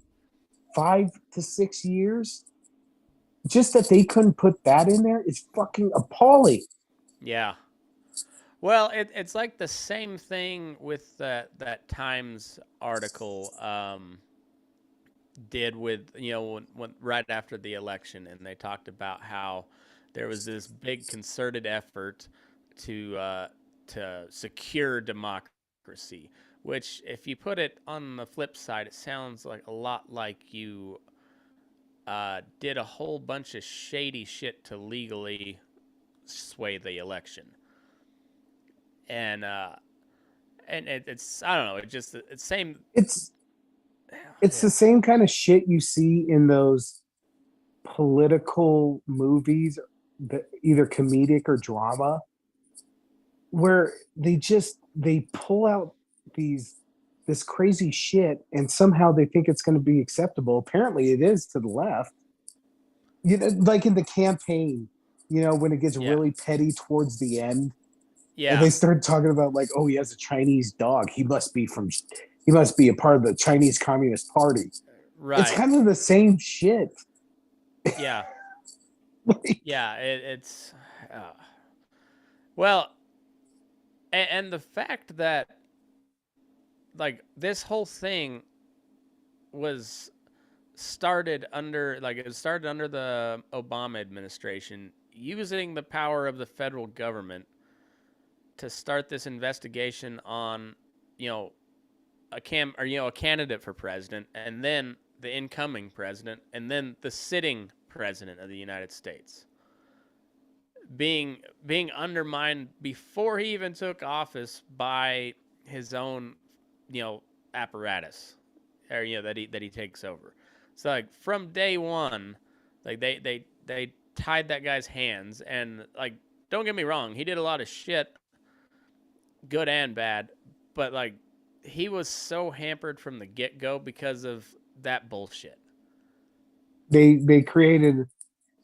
5 to 6 years. Just that they couldn't put that in there is fucking appalling. Yeah. Well, it's like the same thing with that Times article did with when right after the election, and they talked about how there was this big concerted effort to secure democracy. Which, if you put it on the flip side, it sounds like a lot like you did a whole bunch of shady shit to legally sway the election, and it's I don't know, it's same. It's it's the Yeah. same kind of shit you see in those political movies, either comedic or drama, where they pull out these this crazy shit and somehow they think it's going to be acceptable. Apparently, it is to the left. You know, like in the campaign, when it gets Yeah. really petty towards the end, and Yeah. they start talking about like, oh, he has a Chinese dog. He must be a part of the Chinese Communist Party. It's Right. kind of the same shit. Yeah. Like, Yeah. It's uh, well, and the fact that like this whole thing was it was started under the Obama administration, using the power of the federal government to start this investigation on you know a candidate for president, and then the incoming president, and then the sitting president of the United States being undermined before he even took office by his own you know apparatus, or that he takes over. So like from day one, like they tied that guy's hands, and like don't get me wrong, he did a lot of shit, good and bad, but like he was so hampered from the get go because of that bullshit. they they created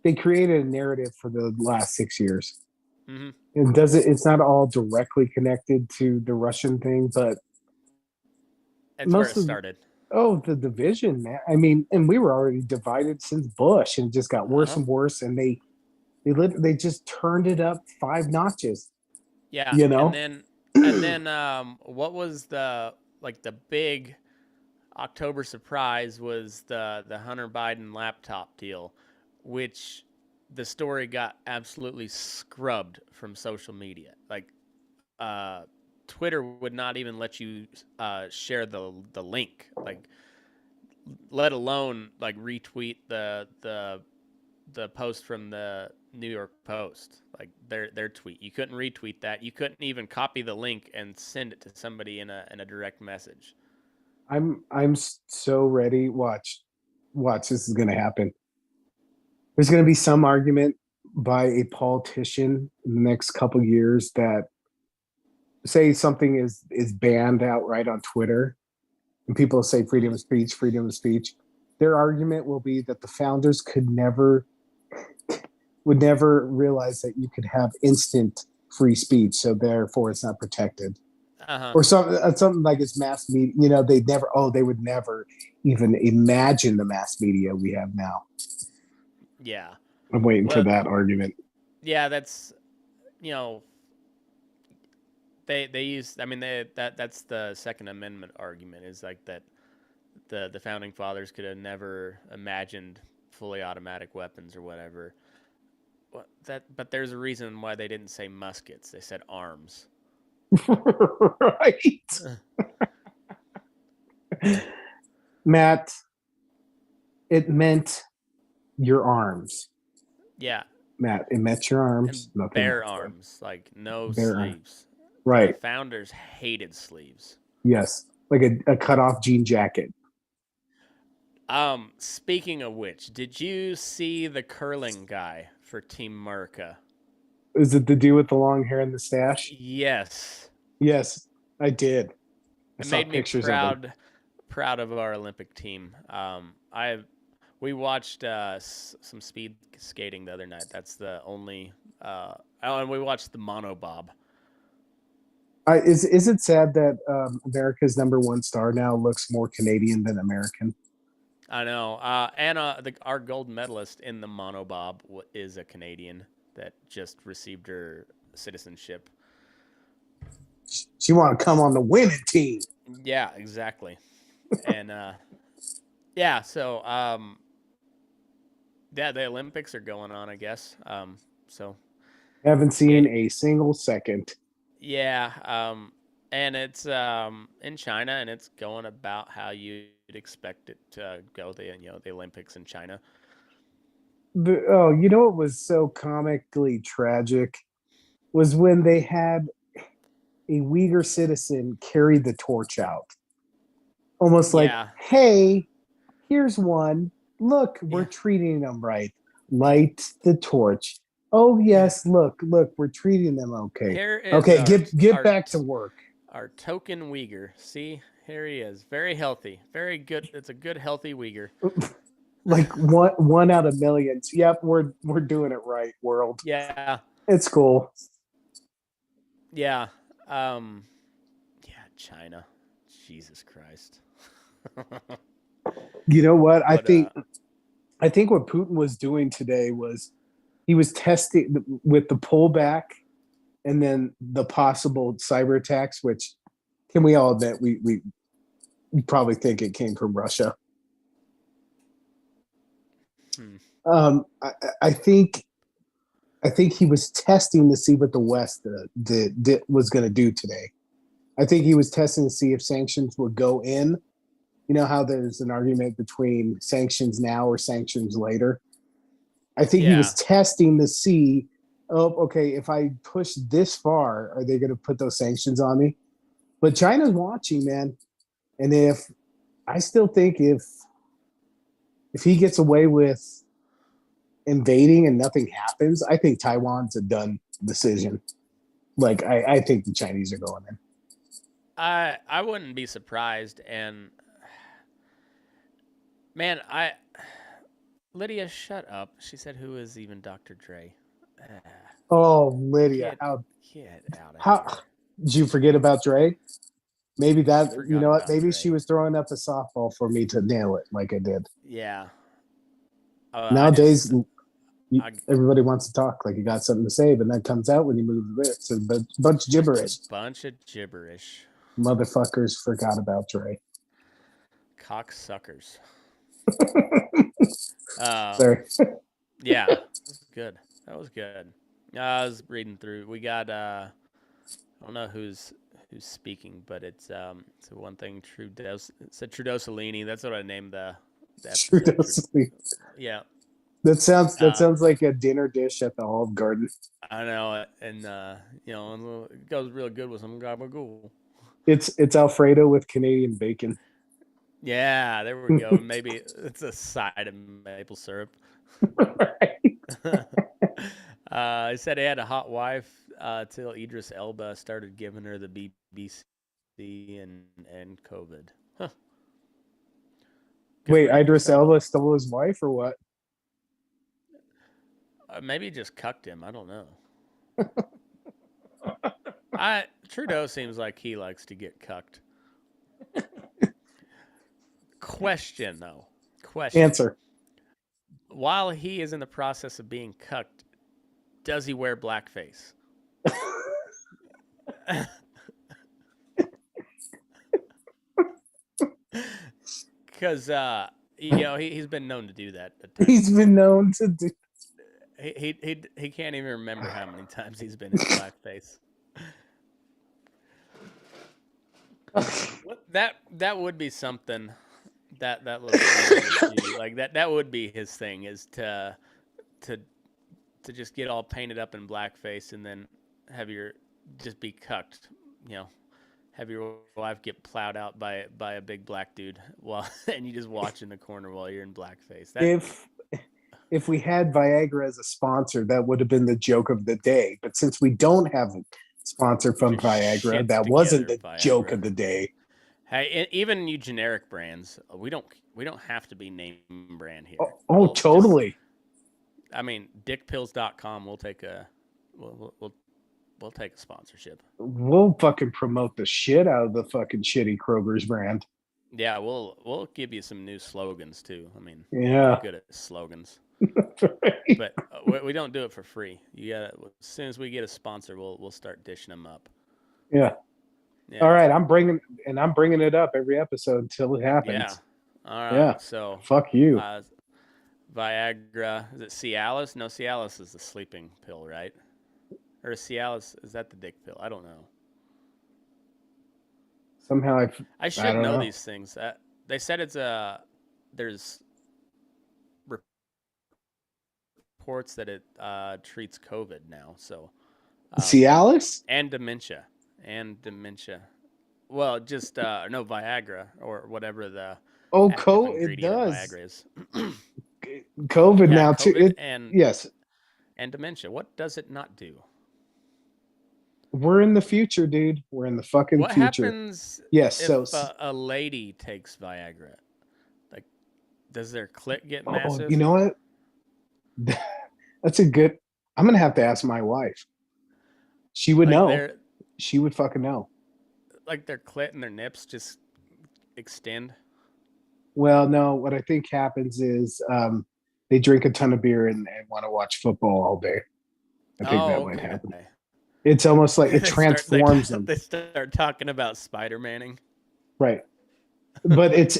they created a narrative for the last 6 years. Mm-hmm. It does it. It's not all directly connected to the Russian thing, but That's where most it of started. the division, man. I mean, and we were already divided since Bush, and it just got Uh worse huh. and worse. And they just turned it up 5 notches. Yeah, You and know, then what was the big October surprise was the Hunter Biden laptop deal, which the story got absolutely scrubbed from social media. Like uh, Twitter would not even let you share the link, like let alone like retweet the post from the New York Post, like their tweet. You couldn't retweet that. You couldn't even copy the link and send it to somebody in a direct message. I'm so ready. Watch. This is gonna happen. There's gonna be some argument by a politician in the next couple of years that say something is banned outright on Twitter, and people say freedom of speech, freedom of speech. Their argument will be that the founders would never realize that you could have instant free speech, so therefore it's not protected. Uh-huh. Or something like it's mass media. They would never even imagine the mass media we have now. Yeah. I'm waiting for Well, that argument. yeah, that's they use. I mean, that's the Second Amendment argument, is like that the founding fathers could have never imagined fully automatic weapons or whatever. But there's a reason why they didn't say muskets. They said arms. Right. Matt, it meant your arms. Yeah. Matt, it meant your arms. And bare arms, like no bare sleeves. Right. The founders hated sleeves. Yes. Like a cut off jean jacket. Speaking of which, did you see the curling guy for Team America? Is it the dude with the long hair and the stash? Yes. Yes, I did. It made me proud of our Olympic team. We watched some speed skating the other night. That's the only. And we watched the monobob. Is it sad that America's #1 star now looks more Canadian than American? I know. And our gold medalist in the monobob is a Canadian that just received her citizenship. She want to come on the winning team. Yeah, exactly. And yeah, so yeah, the Olympics are going on, I guess. So haven't seen a single second. Yeah, and it's in China, and it's going about how you'd expect it to go. The Olympics in China. You know what was so comically tragic was when they had a Uyghur citizen carry the torch out, almost like, "Hey, here's one. Look, we're treating them right. Light the torch. Oh yes, look, we're treating them okay. Okay, get back to work." Our token Uyghur. See, here he is, very healthy, very good. It's a good, healthy Uyghur. Like one out of millions. Yep, we're doing it right, world. Yeah, it's cool. Yeah, China. Jesus Christ. You know what? I think what Putin was doing today was he was testing with the pullback and then the possible cyber attacks, which can we all admit we probably think it came from Russia. I think he was testing to see what the West was going to do today. I think he was testing to see if sanctions would go in. You know how there's an argument between sanctions now or sanctions later? I think he was testing to see, okay, if I push this far, are they going to put those sanctions on me? But China's watching, man. And I still think if he gets away with invading and nothing happens, I think Taiwan's a done decision. Like, I think the Chinese are going in. I wouldn't be surprised. And man, Lydia, shut up. She said, "Who is even Dr. Dre?" Oh, Lydia, get out of here. Did you forget about Dre? Maybe that, you know what? Maybe she was throwing up a softball for me to nail it like I did. Yeah. Nowadays, everybody wants to talk like you got something to say, but that comes out when you move the lips. It's a bunch of gibberish. Motherfuckers forgot about Dre. Cocksuckers. Sorry. Yeah, that was good. That was good. I was reading through. We got I don't know who's speaking, but it's one thing. Trudeaussolini. That's what I named the episode. Trudeaussolini. Yeah. That sounds like a dinner dish at the Olive Garden. I know, and it goes real good with some gabagool. It's Alfredo with Canadian bacon. Yeah, there we go. Maybe it's a side of maple syrup. Right. He said he had a hot wife till Idris Elba started giving her the BBC and COVID. Huh. Good Wait, for Idris Idris Elba. Elba stole his wife or what? Maybe he just cucked him. I don't know. Trudeau seems like he likes to get cucked. Question though. Question. Answer. While he is in the process of being cucked, does he wear blackface? Because he's been known to do that. At times. He's been known to do. He can't even remember how many times he's been in blackface. That would be something. That little would do. Like that would be his thing, is to just get all painted up in blackface and then have your just be cucked, have your wife get plowed out by a big black dude and you just watch in the corner while you're in blackface. If we had Viagra as a sponsor, that would have been the joke of the day. But since we don't have a sponsor from Viagra, that wasn't the joke of the day. Hey, even you generic brands, we don't have to be name brand here. Oh, totally. Dickpills.com. We'll take a sponsorship. We'll fucking promote the shit out of the fucking shitty Kroger's brand. Yeah, we'll give you some new slogans too. Yeah, we're good at slogans. Right. But we don't do it for free. You gotta, as soon as we get a sponsor, we'll start dishing them up. Yeah. All right, I'm bringing it up every episode until it happens. Yeah. All right. Yeah. So fuck you. Viagra, is it Cialis? No, Cialis is the sleeping pill, right? Or Cialis, is that the dick pill? I don't know. Somehow I should know these things. They said there's reports that it treats COVID now. So Cialis and dementia. Well, just no, Viagra or whatever the it does. Viagra is. COVID now COVID too. Yes. And dementia. What does it not do? We're in the future, dude. We're in the fucking future. What happens if a lady takes Viagra? Like, does their clit get massive? You know what? That's a good... I'm going to have to ask my wife. She would know. She would fucking know. Like their clit and their nips just extend? Well, no. What I think happens is they drink a ton of beer and want to watch football all day. I think that might happen. It's almost like it transforms them. They start talking about Spider-Manning. Right. But it's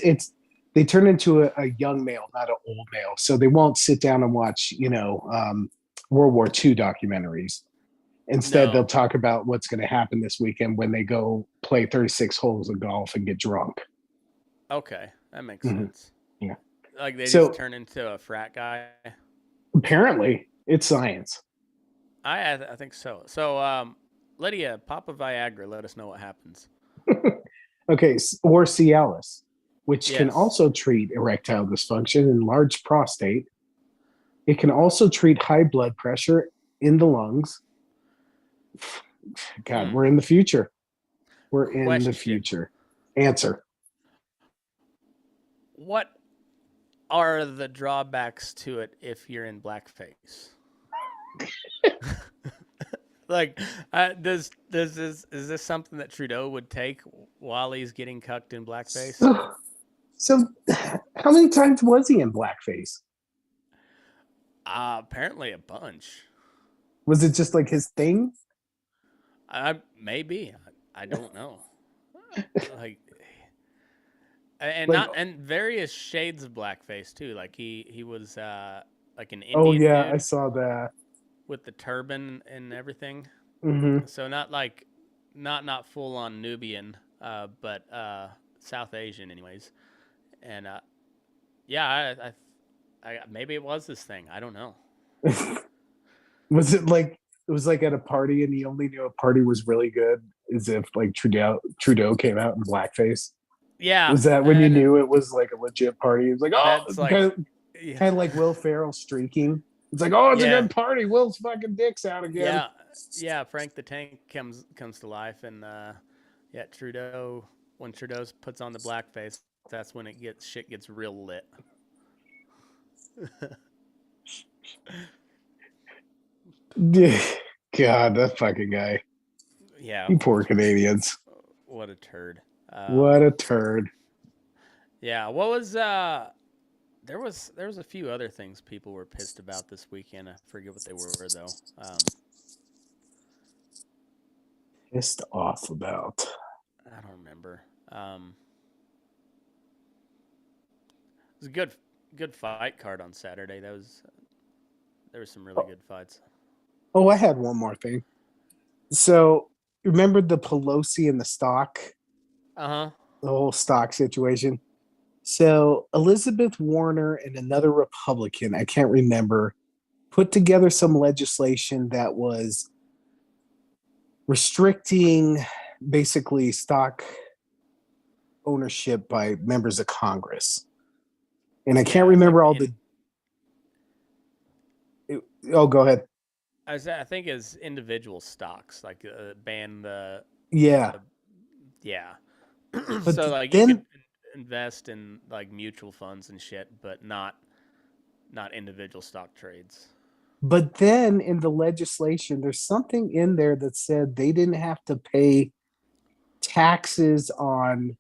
they turn into a young male, not an old male. So they won't sit down and watch, World War II documentaries. Instead, they'll talk about what's going to happen this weekend when they go play 36 holes of golf and get drunk. Okay. That makes sense. Yeah. Like they just turn into a frat guy. Apparently, it's science. I think so. So, Lydia, pop a Viagra. Let us know what happens. Okay, or Cialis, which can also treat erectile dysfunction, enlarged prostate. It can also treat high blood pressure in the lungs. God, we're in the future. We're in the future. Answer. What are the drawbacks to it if you're in blackface? Like, is this something that Trudeau would take while he's getting cucked in blackface? So how many times was he in blackface? Apparently a bunch. Was it just like his thing? Maybe. I don't know. And various shades of blackface too. Like he was like an Indian. Oh yeah, dude I saw that. with the turban and everything. Mm-hmm. So not full on Nubian, but South Asian anyways. And I maybe it was this thing. I don't know. Was it like it was like at a party and he only knew a party was really good as if like Trudeau came out in blackface? Yeah, Was that when you knew it was like a legit party? It was like, oh, that's like, kind yeah, of like Will Ferrell streaking. It's like, oh, it's a yeah, good party. Will's fucking dick's out again. yeah, yeah. Frank the Tank comes to life, and yeah, Trudeau. When Trudeau puts on the blackface, that's when shit gets real lit. God, that fucking guy. Yeah, You poor Canadians. what a turd. What a turd. Yeah, what was there was a few other things people were pissed about this weekend. I forget what they were though. Pissed off about. I don't remember. It was a good fight card on Saturday. There were some really good fights. Oh, I had one more thing. So remember the Pelosi and the stock, Uh-huh. the whole stock situation? So Elizabeth Warner and another Republican, I can't remember, put together some legislation that was restricting basically stock ownership by members of Congress. And I can't remember all the. Oh, go ahead. I think as individual stocks, like ban the Yeah. yeah. But So like you then, could invest in like mutual funds and shit, but not individual stock trades. but then in the legislation, there's something in there that said they didn't have to pay taxes on,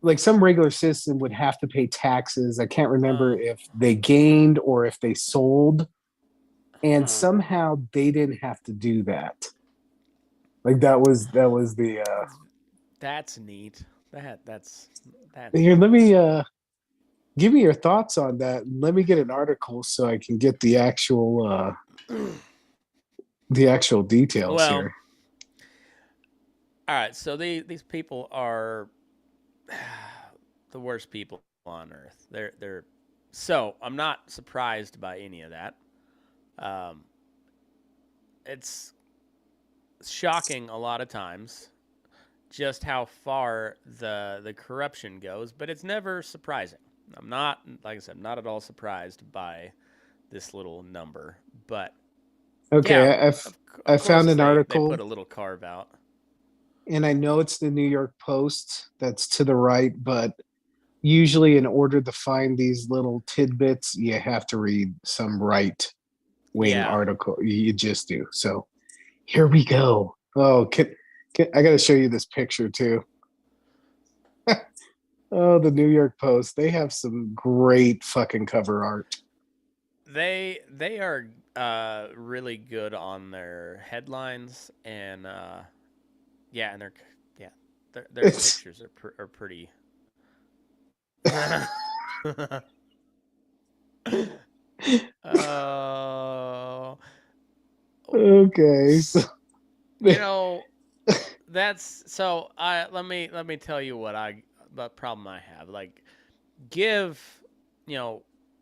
like some regular citizen would have to pay taxes. I can't remember if they gained or if they sold. And somehow they didn't have to do that. Like that was the That's neat. That's here, let me give me your thoughts on that. Let me get an article so I can get the actual details well. here. All right, so these people are the worst people on earth. They're so I'm not surprised by any of that. Um, it's shocking a lot of times just how far the corruption goes, but it's never surprising. I'm not, like I said, not at all surprised by this little number, but Okay, yeah, I of course found an they article, put a little carve out. and I know it's the New York Post that's to the right, but usually in order to find these little tidbits, you have to read some right wing article. You just do. So here we go. Oh, I got to show you this picture too. Oh, the New York Post. They have some great fucking cover art. They are really good on their headlines and yeah, and their pictures are pretty. Oh, Okay. So, you know that's so. Let me tell you the problem I have. Like, give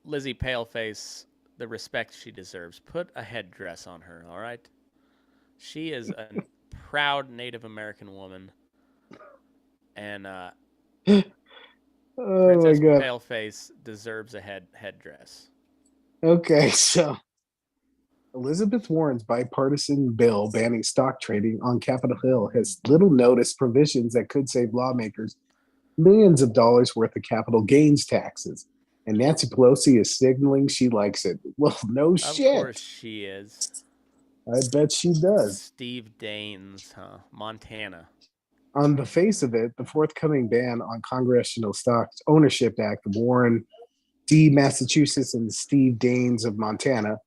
Lizzie Paleface the respect she deserves. Put a headdress on her. All right. She is a proud Native American woman, and oh Princess my God. Paleface deserves a headdress. Okay, so Elizabeth Warren's bipartisan bill banning stock trading on Capitol Hill has little notice provisions that could save lawmakers millions of dollars worth of capital gains taxes. And Nancy Pelosi is signaling she likes it. Well, no Of course shit. she is. I bet she does. Steve Daines, huh? Montana. On the face of it, the forthcoming ban on Congressional Stock Ownership Act, the Warren D. Massachusetts and Steve Daines of Montana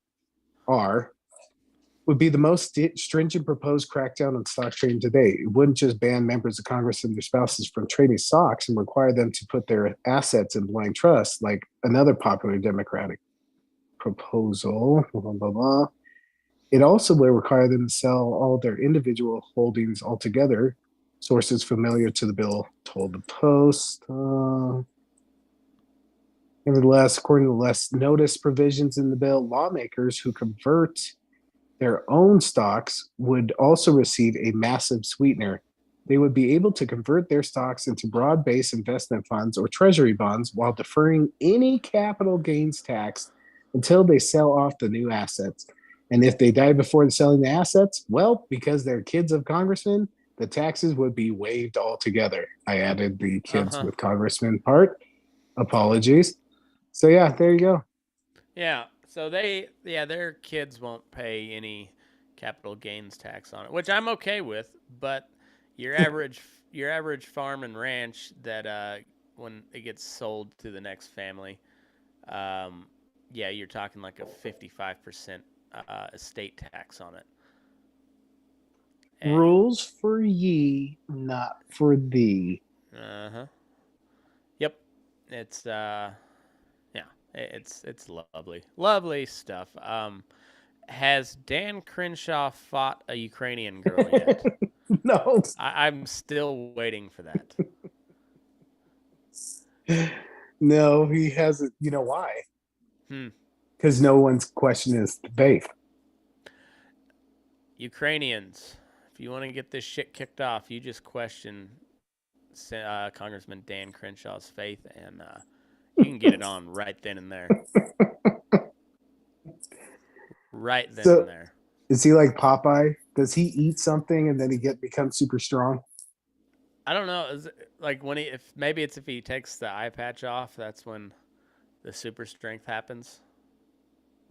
would be the most stringent proposed crackdown on stock trading today. It wouldn't just ban members of Congress and their spouses from trading stocks and require them to put their assets in blind trust, like another popular Democratic proposal. Blah, blah, blah. It also will require them to sell all their individual holdings altogether. Sources familiar to the bill told the Post. Nevertheless, according to less notice provisions in the bill, lawmakers who convert their own stocks would also receive a massive sweetener. they would be able to convert their stocks into broad-based investment funds or treasury bonds while deferring any capital gains tax until they sell off the new assets. And if they die before selling the assets, well, because they're kids of congressmen, the taxes would be waived altogether. I added the kids with congressmen part. Apologies. So yeah, there you go. Yeah. So their kids won't pay any capital gains tax on it, which I'm okay with. But your average farm and ranch that when it gets sold to the next family, yeah, you're talking like a 55% estate tax on it. And, Rules for ye, not for thee. uh-huh. Yep. It's yeah, it's lovely. Lovely stuff. Has Dan Crenshaw fought a Ukrainian girl yet? No. I'm still waiting for that. No, he hasn't. You know why? Hmm. Because no one's questioning his faith. Ukrainians, if you want to get this shit kicked off, you just question Congressman Dan Crenshaw's faith, and you can get it on right then and there. Right then and there. Is he like Popeye? Does he eat something and then becomes super strong? I don't know. Is it, like when if he takes the eye patch off, that's when the super strength happens.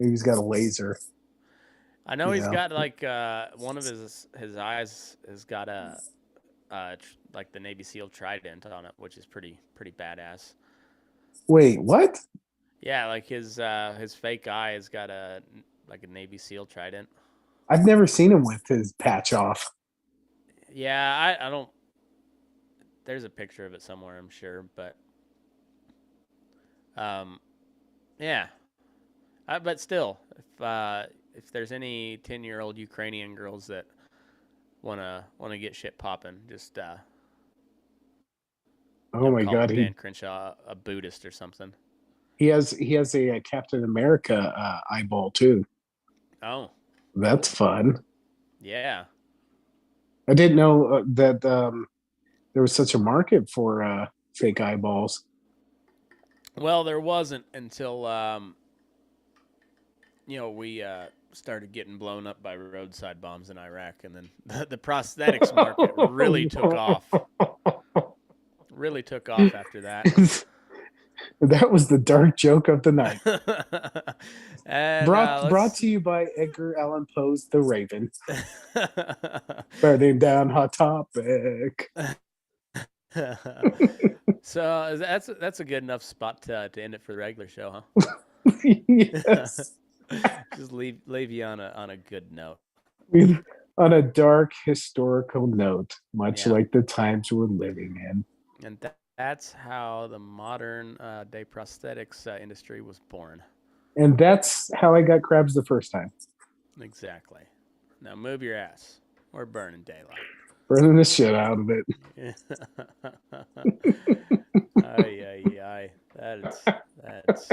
Maybe he's got a laser. I know he's got like one of his eyes has got a like the Navy SEAL trident on it, which is pretty badass. Wait, what? Yeah, like his fake eye has got a Navy SEAL trident. I've never seen him with his patch off. Yeah, I don't. There's a picture of it somewhere, I'm sure, but yeah. But still, if there's any 10-year-old Ukrainian girls that wanna get shit popping, just Oh my call god, Dan Crenshaw a Buddhist or something. he has a Captain America eyeball too. Oh, That's fun. yeah. I didn't know that there was such a market for fake eyeballs. Well, there wasn't until we started getting blown up by roadside bombs in Iraq, and then the prosthetics market really took off. Really took off after that. That was the dark joke of the night. And, brought to you by Edgar Allan Poe's The Raven. Burning down Hot Topic. So that's a good enough spot to end it for the regular show, huh? Yes. Just leave you on a good note. On a dark historical note, much like the times we're living in. And that's how the modern day prosthetics industry was born. And that's how I got crabs the first time. Exactly. Now move your ass. We're burning daylight. Burning the shit out of it. Ay. That's